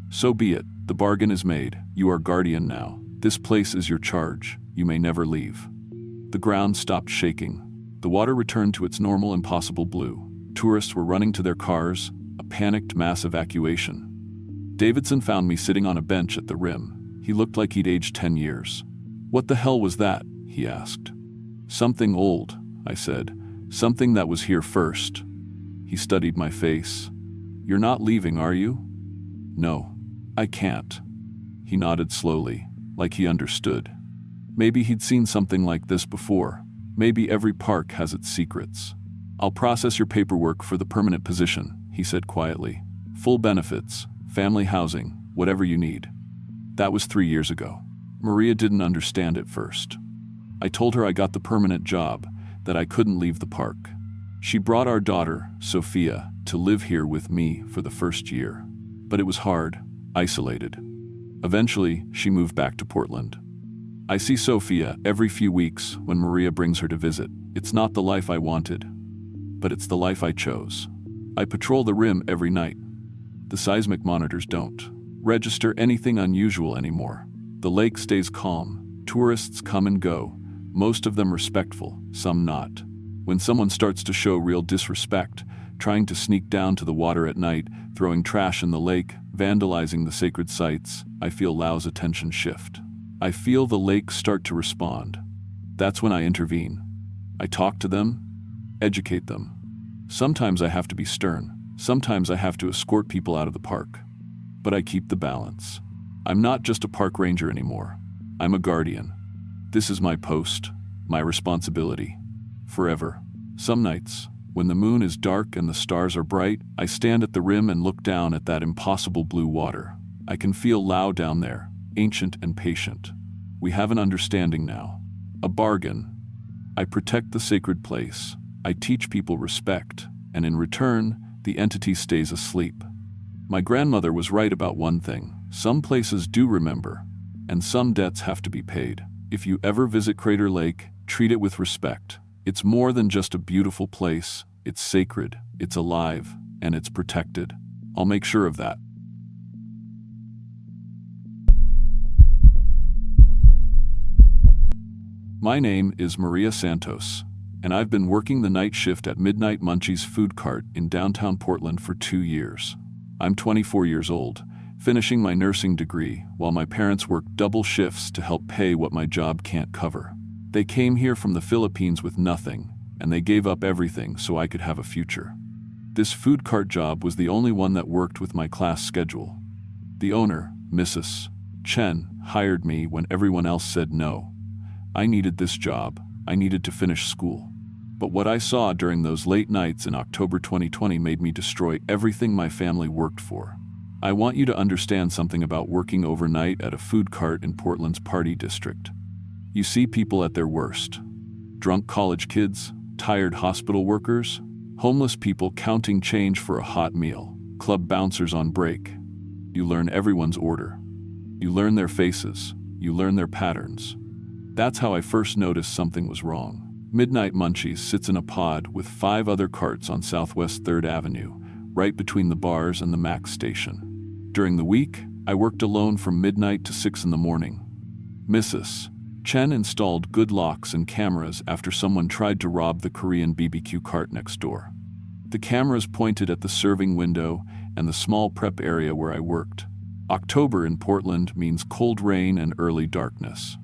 Speaker 1: So be it. The bargain is made. You are guardian now. This place is your charge. You may never leave. The ground stopped shaking. The water returned to its normal, impossible blue. Tourists were running to their cars, a panicked mass evacuation. Davidson found me sitting on a bench at the rim. He looked like he'd aged 10 years. What the hell was that? He asked. Something old, I said. Something that was here first. He studied my face. You're not leaving, are you? No, I can't. He nodded slowly, like he understood. Maybe he'd seen something like this before. Maybe every park has its secrets. I'll process your paperwork for the permanent position, he said quietly. Full benefits, family housing, whatever you need. That was 3 years ago. Maria didn't understand at first. I told her I got the permanent job, that I couldn't leave the park. She brought our daughter, Sophia, to live here with me for the first year. But it was hard, isolated. Eventually, she moved back to Portland. I see Sophia every few weeks when Maria brings her to visit. It's not the life I wanted, but it's the life I chose. I patrol the rim every night. The seismic monitors don't register anything unusual anymore. The lake stays calm. Tourists come and go, most of them respectful, some not. When someone starts to show real disrespect, trying to sneak down to the water at night, throwing trash in the lake, vandalizing the sacred sites, I feel Lau's attention shift. I feel the lake start to respond. That's when I intervene. I talk to them, educate them. Sometimes I have to be stern. Sometimes I have to escort people out of the park. But I keep the balance. I'm not just a park ranger anymore. I'm a guardian. This is my post, my responsibility. Forever. Some nights, when the moon is dark and the stars are bright, I stand at the rim and look down at that impossible blue water. I can feel Lau down there, ancient and patient. We have an understanding now. A bargain. I protect the sacred place. I teach people respect, and in return, the entity stays asleep. My grandmother was right about one thing. Some places do remember, and some debts have to be paid. If you ever visit Crater Lake, treat it with respect. It's more than just a beautiful place. It's sacred, it's alive, and it's protected. I'll make sure of that. My name is Maria Santos, and I've been working the night shift at Midnight Munchies food cart in downtown Portland for 2 years. I'm 24 years old, finishing my nursing degree while my parents work double shifts to help pay what my job can't cover. They came here from the Philippines with nothing, and they gave up everything so I could have a future. This food cart job was the only one that worked with my class schedule. The owner, Mrs. Chen, hired me when everyone else said no. I needed this job. I needed to finish school. But what I saw during those late nights in October 2020 made me destroy everything my family worked for. I want you to understand something about working overnight at a food cart in Portland's Party District. You see people at their worst. Drunk college kids, tired hospital workers, homeless people counting change for a hot meal, club bouncers on break. You learn everyone's order. You learn their faces. You learn their patterns. That's how I first noticed something was wrong. Midnight Munchies sits in a pod with 5 other carts on Southwest 3rd Avenue, right between the bars and the Max station. During the week, I worked alone from midnight to 6 in the morning. Mrs. Chen installed good locks and cameras after someone tried to rob the Korean BBQ cart next door. The cameras pointed at the serving window and the small prep area where I worked. October in Portland means cold rain and early darkness.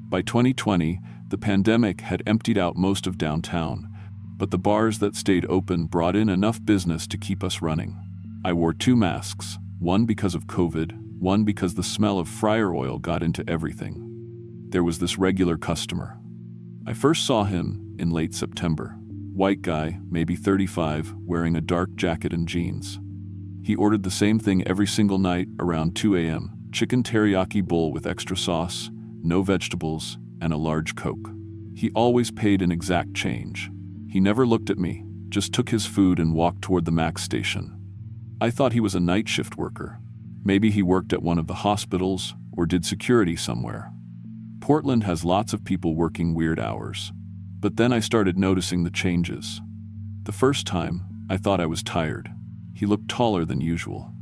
Speaker 1: By 2020, the pandemic had emptied out most of downtown, but the bars that stayed open brought in enough business to keep us running. I wore 2 masks, one because of COVID, one because the smell of fryer oil got into everything. There was this regular customer. I first saw him in late September. White guy, maybe 35, wearing a dark jacket and jeans. He ordered the same thing every single night around 2 a.m. Chicken teriyaki bowl with extra sauce, no vegetables, and a large Coke. He always paid an exact change. He never looked at me, just took his food and walked toward the Max station. I thought he was a night shift worker. Maybe he worked at one of the hospitals or did security somewhere. Portland has lots of people working weird hours. But then I started noticing the changes. The first time, I thought I was tired. He looked taller than usual.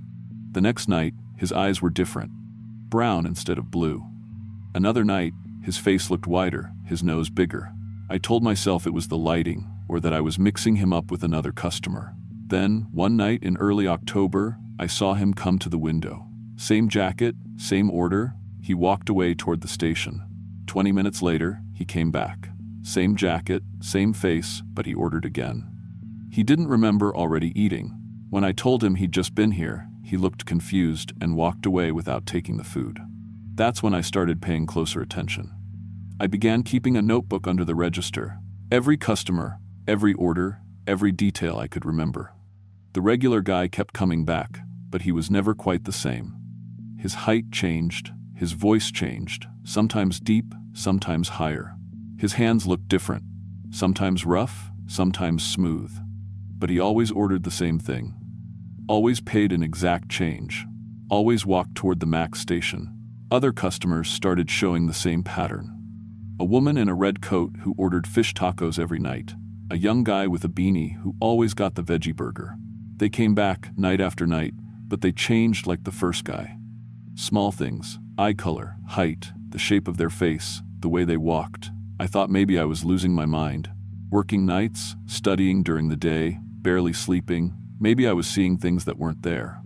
Speaker 1: The next night, his eyes were different, brown instead of blue. Another night, his face looked wider, his nose bigger. I told myself it was the lighting, or that I was mixing him up with another customer. Then, one night in early October, I saw him come to the window. Same jacket, same order. He walked away toward the station. 20 minutes later, he came back. Same jacket, same face, but he ordered again. He didn't remember already eating. When I told him he'd just been here, he looked confused and walked away without taking the food. That's when I started paying closer attention. I began keeping a notebook under the register. Every customer, every order, every detail I could remember. The regular guy kept coming back, but he was never quite the same. His height changed, his voice changed, sometimes deep, sometimes higher. His hands looked different, sometimes rough, sometimes smooth. But he always ordered the same thing. Always paid an exact change. Always walked toward the Max station. Other customers started showing the same pattern. A woman in a red coat who ordered fish tacos every night. A young guy with a beanie who always got the veggie burger. They came back night after night, but they changed like the first guy. Small things, eye color, height, the shape of their face, the way they walked. I thought maybe I was losing my mind. Working nights, studying during the day, barely sleeping. Maybe I was seeing things that weren't there.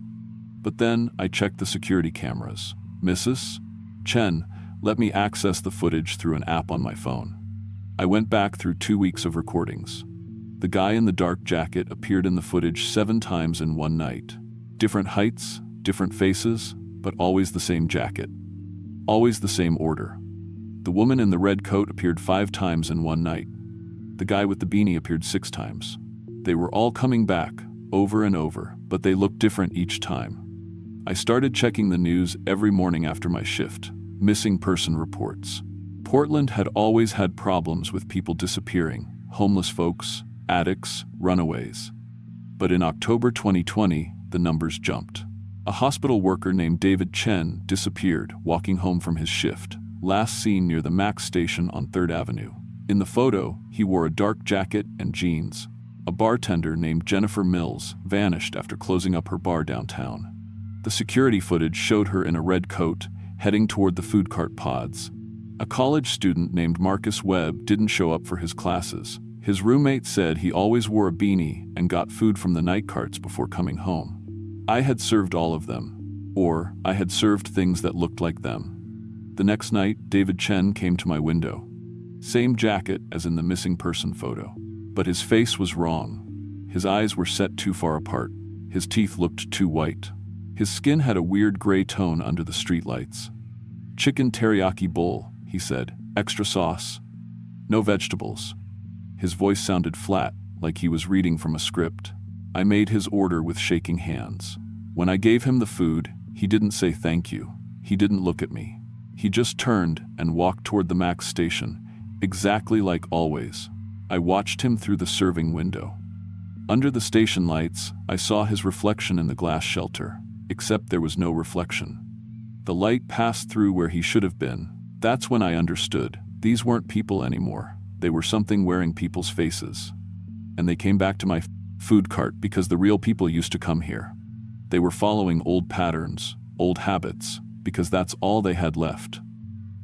Speaker 1: But then I checked the security cameras. Mrs. Chen let me access the footage through an app on my phone. I went back through 2 weeks of recordings. The guy in the dark jacket appeared in the footage 7 times in one night. Different heights, different faces, but always the same jacket. Always the same order. The woman in the red coat appeared 5 times in one night. The guy with the beanie appeared 6 times. They were all coming back, over and over, but they looked different each time. I started checking the news every morning after my shift. Missing person reports. Portland had always had problems with people disappearing, homeless folks, addicts, runaways. But in October 2020, the numbers jumped. A hospital worker named David Chen disappeared, walking home from his shift, last seen near the Max station on 3rd Avenue. In the photo, he wore a dark jacket and jeans. A bartender named Jennifer Mills vanished after closing up her bar downtown. The security footage showed her in a red coat, heading toward the food cart pods. A college student named Marcus Webb didn't show up for his classes. His roommate said he always wore a beanie and got food from the night carts before coming home. I had served all of them. Or, I had served things that looked like them. The next night, David Chen came to my window. Same jacket as in the missing person photo. But his face was wrong. His eyes were set too far apart. His teeth looked too white. His skin had a weird gray tone under the streetlights. Chicken teriyaki bowl, he said. Extra sauce. No vegetables. His voice sounded flat, like he was reading from a script. I made his order with shaking hands. When I gave him the food, he didn't say thank you. He didn't look at me. He just turned and walked toward the Max station, exactly like always. I watched him through the serving window. Under the station lights, I saw his reflection in the glass shelter, except there was no reflection. The light passed through where he should have been. That's when I understood. These weren't people anymore. They were something wearing people's faces. And they came back to my food cart because the real people used to come here. They were following old patterns, old habits, because that's all they had left.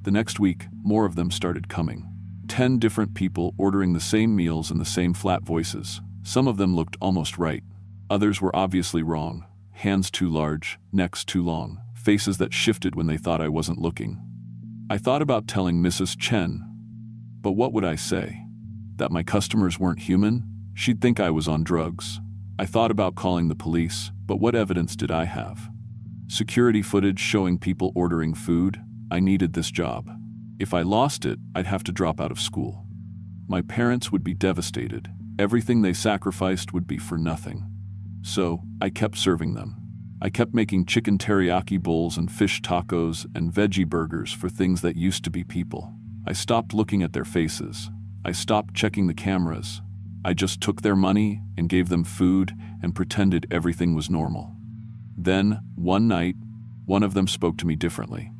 Speaker 1: The next week, more of them started coming. 10 different people ordering the same meals in the same flat voices. Some of them looked almost right. Others were obviously wrong. Hands too large, necks too long, faces that shifted when they thought I wasn't looking. I thought about telling Mrs. Chen, but what would I say? That my customers weren't human? She'd think I was on drugs. I thought about calling the police, but what evidence did I have? Security footage showing people ordering food? I needed this job. If I lost it, I'd have to drop out of school. My parents would be devastated. Everything they sacrificed would be for nothing. So, I kept serving them. I kept making chicken teriyaki bowls and fish tacos and veggie burgers for things that used to be people. I stopped looking at their faces. I stopped checking the cameras. I just took their money and gave them food and pretended everything was normal. Then, one night, one of them spoke to me differently.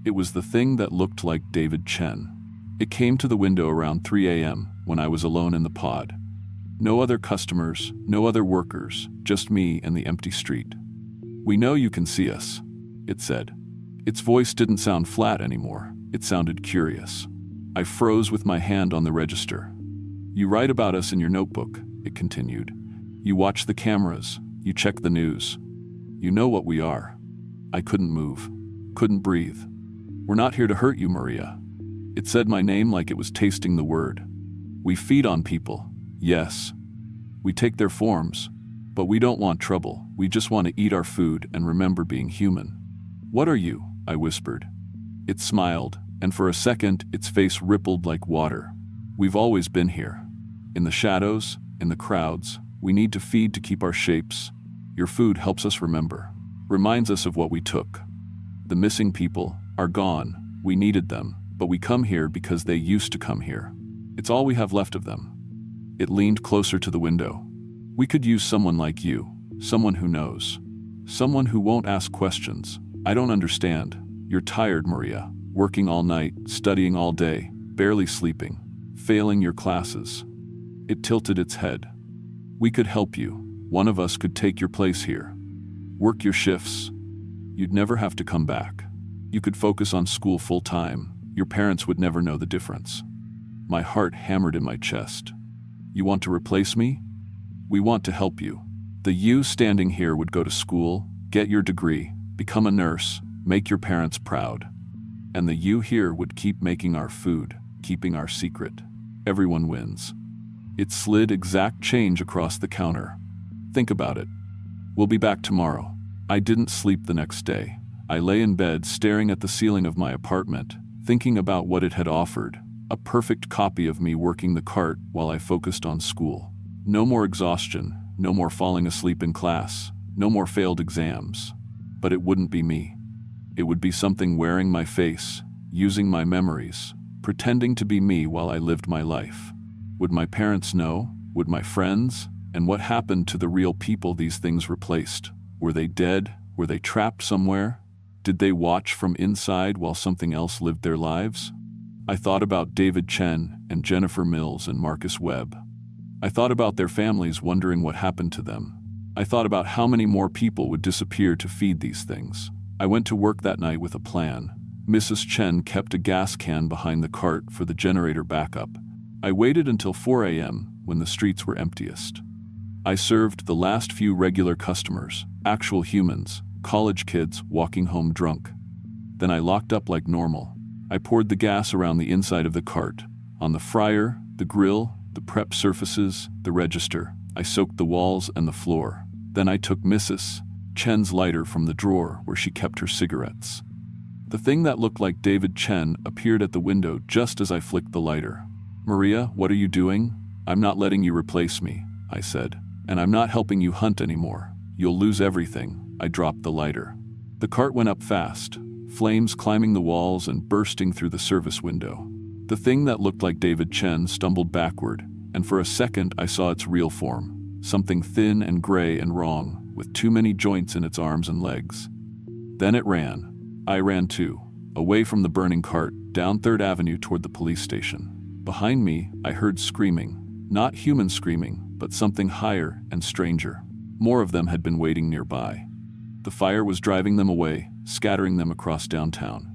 Speaker 1: It was the thing that looked like David Chen. It came to the window around 3 a.m. when I was alone in the pod. No other customers, no other workers, just me and the empty street. "We know you can see us," it said. Its voice didn't sound flat anymore. It sounded curious. I froze with my hand on the register. "You write about us in your notebook," it continued. "You watch the cameras. You check the news. You know what we are." I couldn't move. Couldn't breathe. "We're not here to hurt you, Maria." It said my name like it was tasting the word. "We feed on people. Yes. We take their forms. But we don't want trouble. We just want to eat our food and remember being human." "What are you?" I whispered. It smiled, and for a second its face rippled like water. "We've always been here. In the shadows, in the crowds. We need to feed to keep our shapes. Your food helps us remember. Reminds us of what we took. The missing people are gone. We needed them, but we come here because they used to come here. It's all we have left of them." It leaned closer to the window. "We could use someone like you, someone who knows. Someone who won't ask questions. I don't understand. You're tired, Maria, working all night, studying all day, barely sleeping, failing your classes." It tilted its head. "We could help you. One of us could take your place here. Work your shifts. You'd never have to come back. You could focus on school full time. Your parents would never know the difference." My heart hammered in my chest. "You want to replace me? We want to help you. The you standing here would go to school, get your degree, become a nurse, make your parents proud. And the you here would keep making our food, keeping our secret. Everyone wins." It slid exact change across the counter. "Think about it. We'll be back tomorrow." I didn't sleep the next day. I lay in bed staring at the ceiling of my apartment, thinking about what it had offered. A perfect copy of me working the cart while I focused on school. No more exhaustion, no more falling asleep in class, no more failed exams. But it wouldn't be me. It would be something wearing my face, using my memories, pretending to be me while I lived my life. Would my parents know? Would my friends? And what happened to the real people these things replaced? Were they dead? Were they trapped somewhere? Did they watch from inside while something else lived their lives? I thought about David Chen and Jennifer Mills and Marcus Webb. I thought about their families wondering what happened to them. I thought about how many more people would disappear to feed these things. I went to work that night with a plan. Mrs. Chen kept a gas can behind the cart for the generator backup. I waited until 4 a.m. when the streets were emptiest. I served the last few regular customers, actual humans, college kids walking home drunk. Then I locked up like normal. I poured the gas around the inside of the cart, on the fryer, the grill, the prep surfaces, the register. I soaked the walls and the floor. Then I took Mrs. Chen's lighter from the drawer where she kept her cigarettes. The thing that looked like David Chen appeared at the window just as I flicked the lighter. "Maria, what are you doing?" "I'm not letting you replace me," I said. "And I'm not helping you hunt anymore. You'll lose everything." I dropped the lighter. The cart went up fast, flames climbing the walls and bursting through the service window. The thing that looked like David Chen stumbled backward, and for a second I saw its real form. Something thin and gray and wrong, with too many joints in its arms and legs. Then it ran. I ran too, away from the burning cart, down 3rd Avenue toward the police station. Behind me, I heard screaming. Not human screaming, but something higher and stranger. More of them had been waiting nearby. The fire was driving them away, scattering them across downtown.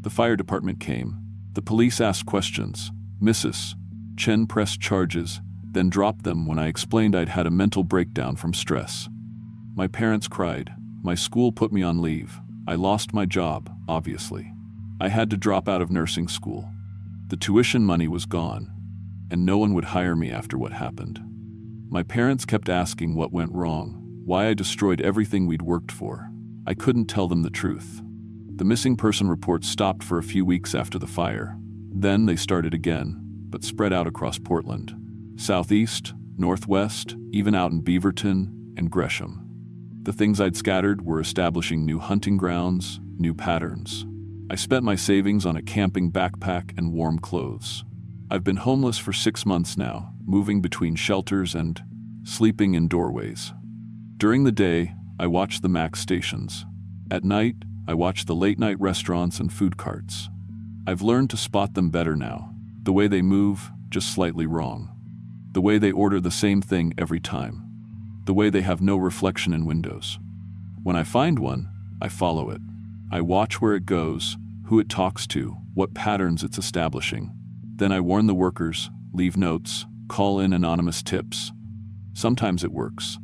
Speaker 1: The fire department came. The police asked questions. Mrs. Chen pressed charges, then dropped them when I explained I'd had a mental breakdown from stress. My parents cried. My school put me on leave. I lost my job, obviously. I had to drop out of nursing school. The tuition money was gone, and no one would hire me after what happened. My parents kept asking what went wrong, why I destroyed everything we'd worked for. I couldn't tell them the truth. The missing person reports stopped for a few weeks after the fire. Then they started again, but spread out across Portland. Southeast, Northwest, even out in Beaverton and Gresham. The things I'd scattered were establishing new hunting grounds, new patterns. I spent my savings on a camping backpack and warm clothes. I've been homeless for 6 months now, moving between shelters and sleeping in doorways. During the day, I watch the MAX stations. At night, I watch the late-night restaurants and food carts. I've learned to spot them better now. The way they move, just slightly wrong. The way they order the same thing every time. The way they have no reflection in windows. When I find one, I follow it. I watch where it goes, who it talks to, what patterns it's establishing. Then I warn the workers, leave notes, call in anonymous tips. Sometimes it works.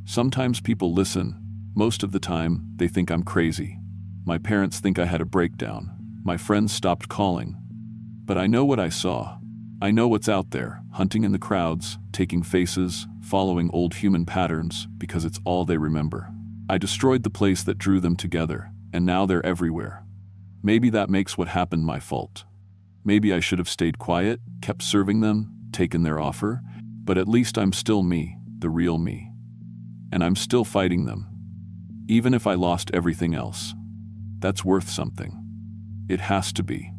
Speaker 1: Sometimes people listen. Most of the time, they think I'm crazy. My parents think I had a breakdown. My friends stopped calling. But I know what I saw. I know what's out there, hunting in the crowds, taking faces, following old human patterns, because it's all they remember. I destroyed the place that drew them together, and now they're everywhere. Maybe that makes what happened my fault. Maybe I should have stayed quiet, kept serving them, taken their offer, but at least I'm still me, the real me. And I'm still fighting them. Even if I lost everything else. That's worth something. It has to be.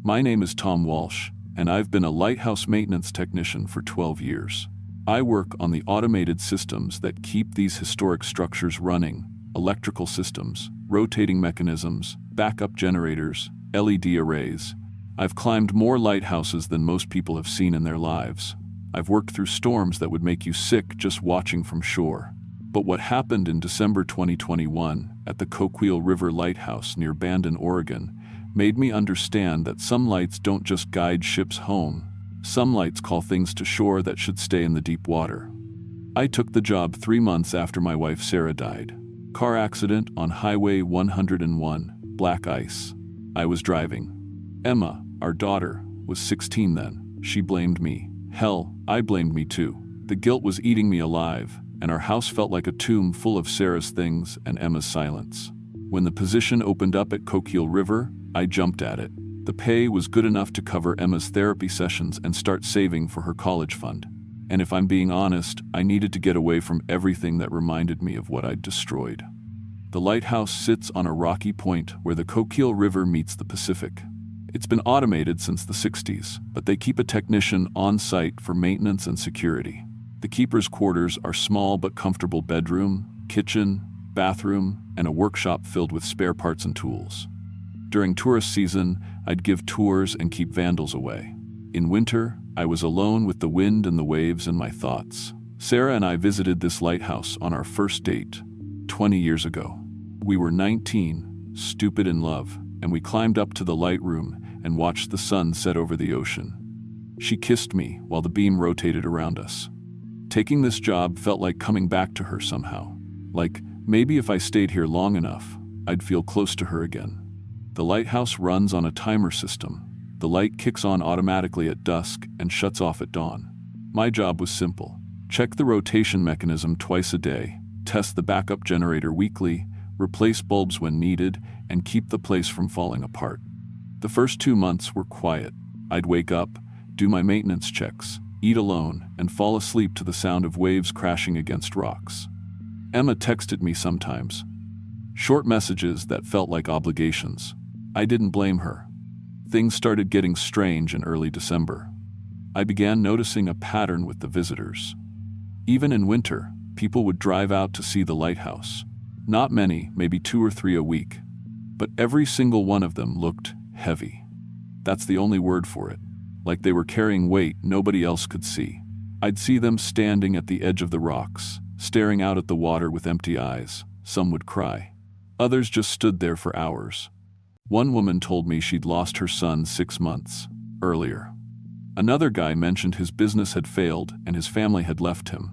Speaker 1: My name is Tom Walsh, and I've been a lighthouse maintenance technician for 12 years. I work on the automated systems that keep these historic structures running, electrical systems, rotating mechanisms, backup generators, LED arrays. I've climbed more lighthouses than most people have seen in their lives. I've worked through storms that would make you sick just watching from shore. But what happened in December 2021 at the Coquille River Lighthouse near Bandon, Oregon, made me understand that some lights don't just guide ships home. Some lights call things to shore that should stay in the deep water. I took the job 3 months after my wife Sarah died. Car accident on Highway 101, black ice. I was driving. Emma, our daughter, was 16 then. She blamed me. Hell, I blamed me too. The guilt was eating me alive, and our house felt like a tomb full of Sarah's things and Emma's silence. When the position opened up at Coquille River, I jumped at it. The pay was good enough to cover Emma's therapy sessions and start saving for her college fund. And if I'm being honest, I needed to get away from everything that reminded me of what I'd destroyed. The lighthouse sits on a rocky point where the Coquille River meets the Pacific. It's been automated since the 60s, but they keep a technician on site for maintenance and security. The keeper's quarters are small but comfortable bedroom, kitchen, bathroom, and a workshop filled with spare parts and tools. During tourist season, I'd give tours and keep vandals away. In winter, I was alone with the wind and the waves and my thoughts. Sarah and I visited this lighthouse on our first date, 20 years ago. We were 19, stupid in love, and we climbed up to the light room and watched the sun set over the ocean. She kissed me while the beam rotated around us. Taking this job felt like coming back to her somehow. Like, maybe if I stayed here long enough, I'd feel close to her again. The lighthouse runs on a timer system. The light kicks on automatically at dusk and shuts off at dawn. My job was simple. Check the rotation mechanism twice a day, test the backup generator weekly, replace bulbs when needed, and keep the place from falling apart. The first 2 months were quiet. I'd wake up, do my maintenance checks, eat alone, and fall asleep to the sound of waves crashing against rocks. Emma texted me sometimes. Short messages that felt like obligations. I didn't blame her. Things started getting strange in early December. I began noticing a pattern with the visitors. Even in winter, people would drive out to see the lighthouse. Not many, maybe 2 or 3 a week. But every single one of them looked heavy. That's the only word for it. Like they were carrying weight nobody else could see. I'd see them standing at the edge of the rocks, staring out at the water with empty eyes. Some would cry. Others just stood there for hours. One woman told me she'd lost her son 6 months earlier. Another guy mentioned his business had failed and his family had left him.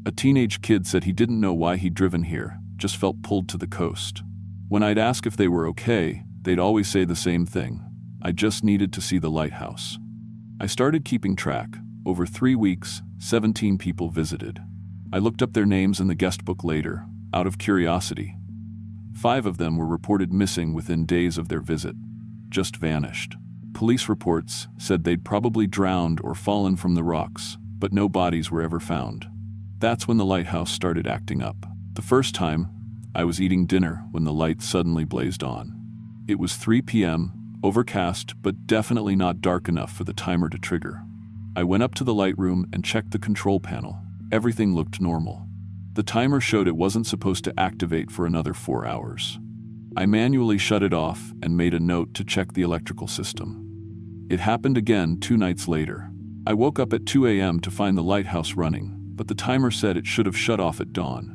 Speaker 1: A teenage kid said he didn't know why he'd driven here, just felt pulled to the coast. When I'd ask if they were okay, they'd always say the same thing. I just needed to see the lighthouse. I started keeping track. Over 3 weeks, 17 people visited. I looked up their names in the guest book later, out of curiosity. 5 of them were reported missing within days of their visit. Just vanished. Police reports said they'd probably drowned or fallen from the rocks, but no bodies were ever found. That's when the lighthouse started acting up. The first time, I was eating dinner when the light suddenly blazed on. It was 3 p.m., overcast, but definitely not dark enough for the timer to trigger. I went up to the light room and checked the control panel. Everything looked normal. The timer showed it wasn't supposed to activate for another 4 hours. I manually shut it off and made a note to check the electrical system. It happened again 2 nights later. I woke up at 2 a.m. to find the lighthouse running, but the timer said it should have shut off at dawn.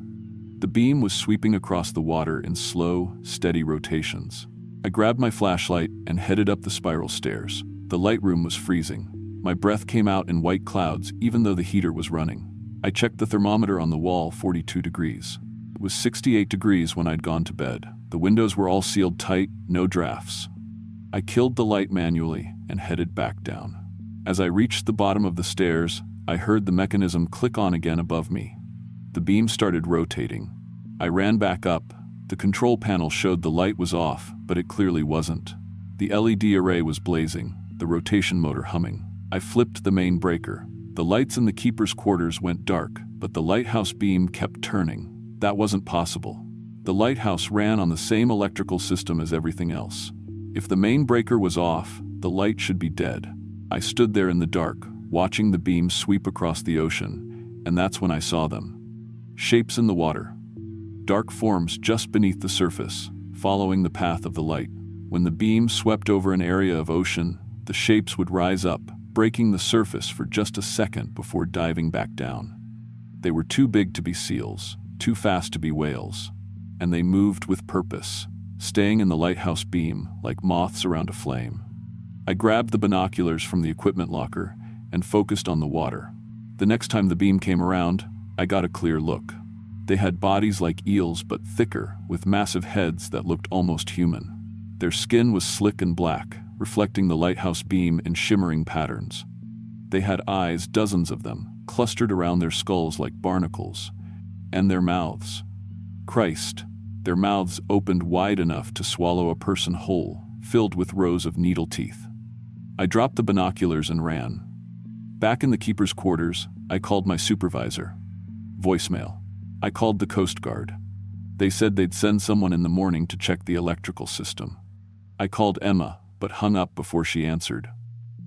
Speaker 1: The beam was sweeping across the water in slow, steady rotations. I grabbed my flashlight and headed up the spiral stairs. The light room was freezing. My breath came out in white clouds even though the heater was running. I checked the thermometer on the wall, 42 degrees. It was 68 degrees when I'd gone to bed. The windows were all sealed tight, no drafts. I killed the light manually and headed back down. As I reached the bottom of the stairs, I heard the mechanism click on again above me. The beam started rotating. I ran back up. The control panel showed the light was off, but it clearly wasn't. The LED array was blazing, the rotation motor humming. I flipped the main breaker. The lights in the keeper's quarters went dark, but the lighthouse beam kept turning. That wasn't possible. The lighthouse ran on the same electrical system as everything else. If the main breaker was off, the light should be dead. I stood there in the dark, watching the beam sweep across the ocean, and that's when I saw them. Shapes in the water. Dark forms just beneath the surface, following the path of the light. When the beam swept over an area of ocean, the shapes would rise up, breaking the surface for just a second before diving back down. They were too big to be seals, too fast to be whales, and they moved with purpose, staying in the lighthouse beam like moths around a flame. I grabbed the binoculars from the equipment locker and focused on the water. The next time the beam came around, I got a clear look. They had bodies like eels but thicker, with massive heads that looked almost human. Their skin was slick and black, reflecting the lighthouse beam in shimmering patterns. They had eyes, dozens of them, clustered around their skulls like barnacles. And their mouths. Christ, their mouths opened wide enough to swallow a person whole, filled with rows of needle teeth. I dropped the binoculars and ran. Back in the keeper's quarters, I called my supervisor. Voicemail. I called the Coast Guard. They said they'd send someone in the morning to check the electrical system. I called Emma, but hung up before she answered.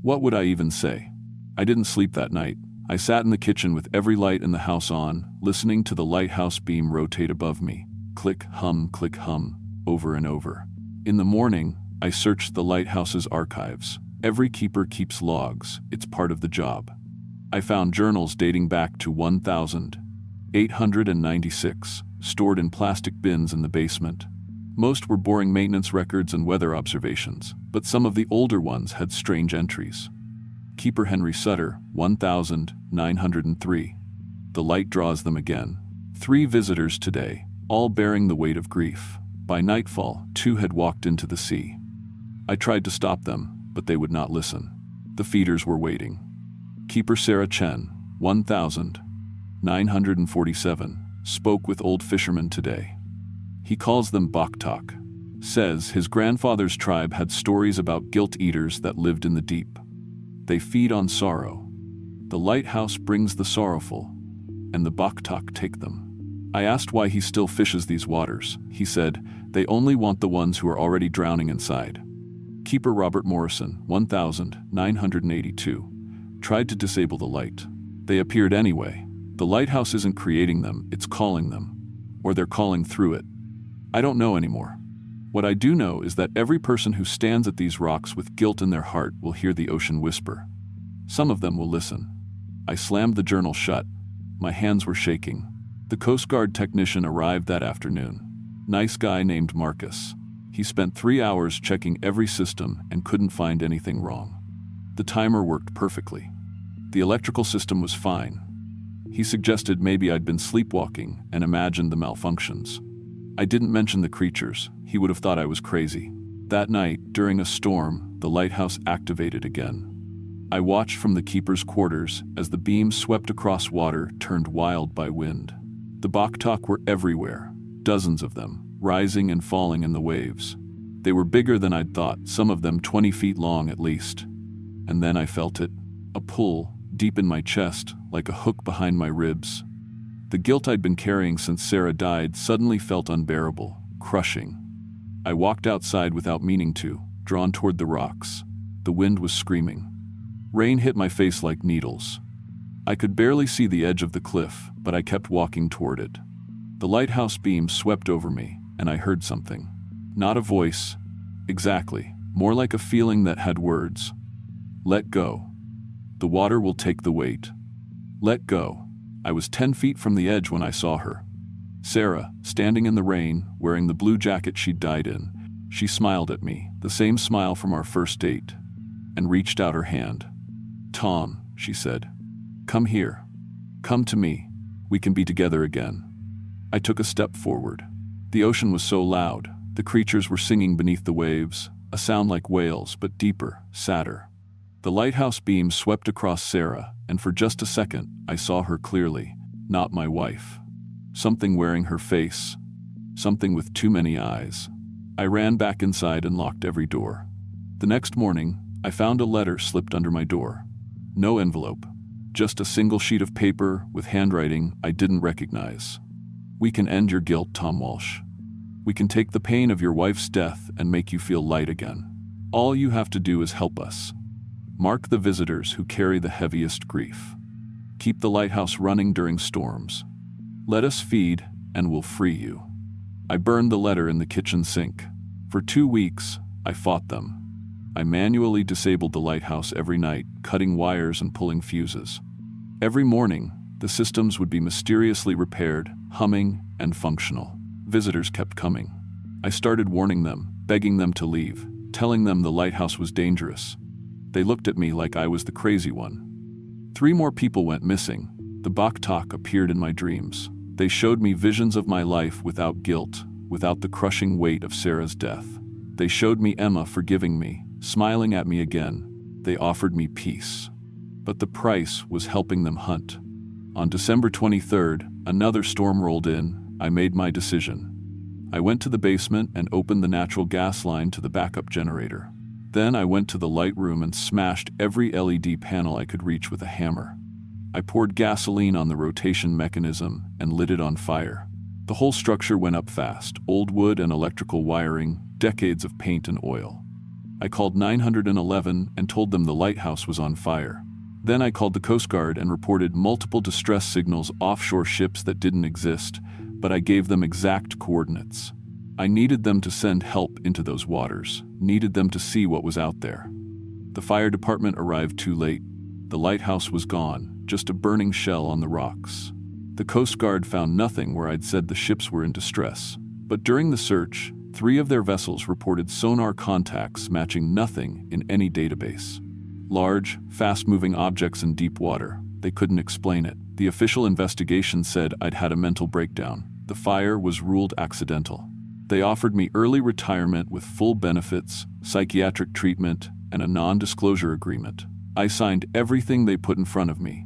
Speaker 1: What would I even say? I didn't sleep that night. I sat in the kitchen with every light in the house on, listening to the lighthouse beam rotate above me. Click, hum, over and over. In the morning, I searched the lighthouse's archives. Every keeper keeps logs. It's part of the job. I found journals dating back to 1896, stored in plastic bins in the basement. Most were boring maintenance records and weather observations, but some of the older ones had strange entries. Keeper Henry Sutter, 1903. The light draws them again. 3 visitors today, all bearing the weight of grief. By nightfall, 2 had walked into the sea. I tried to stop them, but they would not listen. The feeders were waiting. Keeper Sarah Chen, 1947, spoke with old fishermen today. He calls them Baktak. Says his grandfather's tribe had stories about guilt eaters that lived in the deep. They feed on sorrow. The lighthouse brings the sorrowful, and the Baktak take them. I asked why he still fishes these waters. He said, they only want the ones who are already drowning inside. Keeper Robert Morrison, 1982, tried to disable the light. They appeared anyway. The lighthouse isn't creating them, it's calling them. Or they're calling through it. I don't know anymore. What I do know is that every person who stands at these rocks with guilt in their heart will hear the ocean whisper. Some of them will listen. I slammed the journal shut. My hands were shaking. The Coast Guard technician arrived that afternoon. Nice guy named Marcus. He spent 3 hours checking every system and couldn't find anything wrong. The timer worked perfectly. The electrical system was fine. He suggested maybe I'd been sleepwalking and imagined the malfunctions. I didn't mention the creatures. He would have thought I was crazy. That night, during a storm, the lighthouse activated again. I watched from the keeper's quarters as the beam swept across water, turned wild by wind. The Baktak were everywhere, dozens of them, rising and falling in the waves. They were bigger than I'd thought, some of them 20 feet long at least. And then I felt it, a pull, deep in my chest, like a hook behind my ribs. The guilt I'd been carrying since Sarah died suddenly felt unbearable, crushing. I walked outside without meaning to, drawn toward the rocks. The wind was screaming. Rain hit my face like needles. I could barely see the edge of the cliff, but I kept walking toward it. The lighthouse beam swept over me, and I heard something. Not a voice. Exactly. More like a feeling that had words. Let go. The water will take the weight. Let go. I was 10 feet from the edge when I saw her. Sarah, standing in the rain, wearing the blue jacket she'd died in. She smiled at me, the same smile from our first date, and reached out her hand. Tom, she said, come here. Come to me. We can be together again. I took a step forward. The ocean was so loud. The creatures were singing beneath the waves, a sound like wails, but deeper, sadder. The lighthouse beam swept across Sarah, and for just a second, I saw her clearly, not my wife. Something wearing her face. Something with too many eyes. I ran back inside and locked every door. The next morning, I found a letter slipped under my door. No envelope. Just a single sheet of paper with handwriting I didn't recognize. We can end your guilt, Tom Walsh. We can take the pain of your wife's death and make you feel light again. All you have to do is help us. Mark the visitors who carry the heaviest grief. Keep the lighthouse running during storms. Let us feed, and we'll free you. I burned the letter in the kitchen sink. For 2 weeks, I fought them. I manually disabled the lighthouse every night, cutting wires and pulling fuses. Every morning, the systems would be mysteriously repaired, humming, and functional. Visitors kept coming. I started warning them, begging them to leave, telling them the lighthouse was dangerous. They looked at me like I was the crazy one. 3 more people went missing. The Baktak appeared in my dreams. They showed me visions of my life without guilt, without the crushing weight of Sarah's death. They showed me Emma forgiving me, smiling at me again. They offered me peace. But the price was helping them hunt. On December 23rd, another storm rolled in. I made my decision. I went to the basement and opened the natural gas line to the backup generator. Then I went to the light room and smashed every LED panel I could reach with a hammer. I poured gasoline on the rotation mechanism and lit it on fire. The whole structure went up fast, old wood and electrical wiring, decades of paint and oil. I called 911 and told them the lighthouse was on fire. Then I called the Coast Guard and reported multiple distress signals offshore ships that didn't exist, but I gave them exact coordinates. I needed them to send help into those waters, needed them to see what was out there. The fire department arrived too late. The lighthouse was gone, just a burning shell on the rocks. The Coast Guard found nothing where I'd said the ships were in distress. But during the search, 3 of their vessels reported sonar contacts matching nothing in any database. Large, fast-moving objects in deep water. They couldn't explain it. The official investigation said I'd had a mental breakdown. The fire was ruled accidental. They offered me early retirement with full benefits, psychiatric treatment, and a non-disclosure agreement. I signed everything they put in front of me.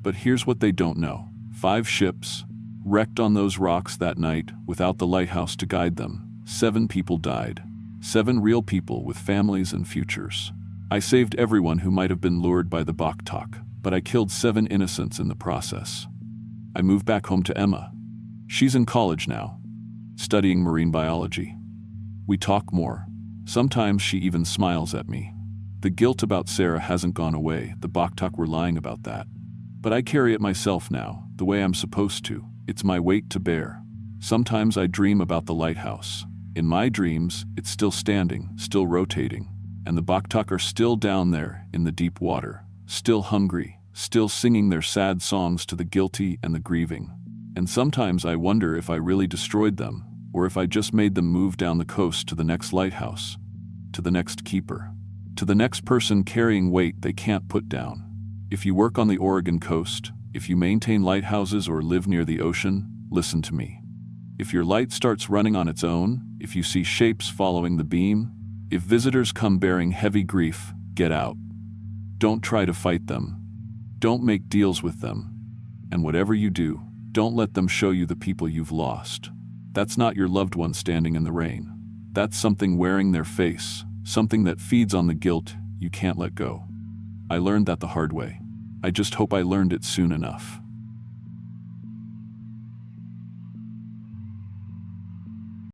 Speaker 1: But here's what they don't know. 5 ships, wrecked on those rocks that night without the lighthouse to guide them. 7 people died. 7 real people with families and futures. I saved everyone who might have been lured by the Baktak, but I killed 7 innocents in the process. I moved back home to Emma. She's in college now, studying marine biology. We talk more. Sometimes she even smiles at me. The guilt about Sarah hasn't gone away. The Baktak were lying about that. But I carry it myself now, the way I'm supposed to. It's my weight to bear. Sometimes I dream about the lighthouse. In my dreams, it's still standing, still rotating. And the Baktak are still down there in the deep water, still hungry, still singing their sad songs to the guilty and the grieving. And sometimes I wonder if I really destroyed them, or if I just made them move down the coast to the next lighthouse, to the next keeper, to the next person carrying weight they can't put down. If you work on the Oregon coast, if you maintain lighthouses or live near the ocean, listen to me. If your light starts running on its own, if you see shapes following the beam, if visitors come bearing heavy grief, get out. Don't try to fight them. Don't make deals with them. And whatever you do, don't let them show you the people you've lost. That's not your loved one standing in the rain. That's something wearing their face, something that feeds on the guilt you can't let go. I learned that the hard way. I just hope I learned it soon enough.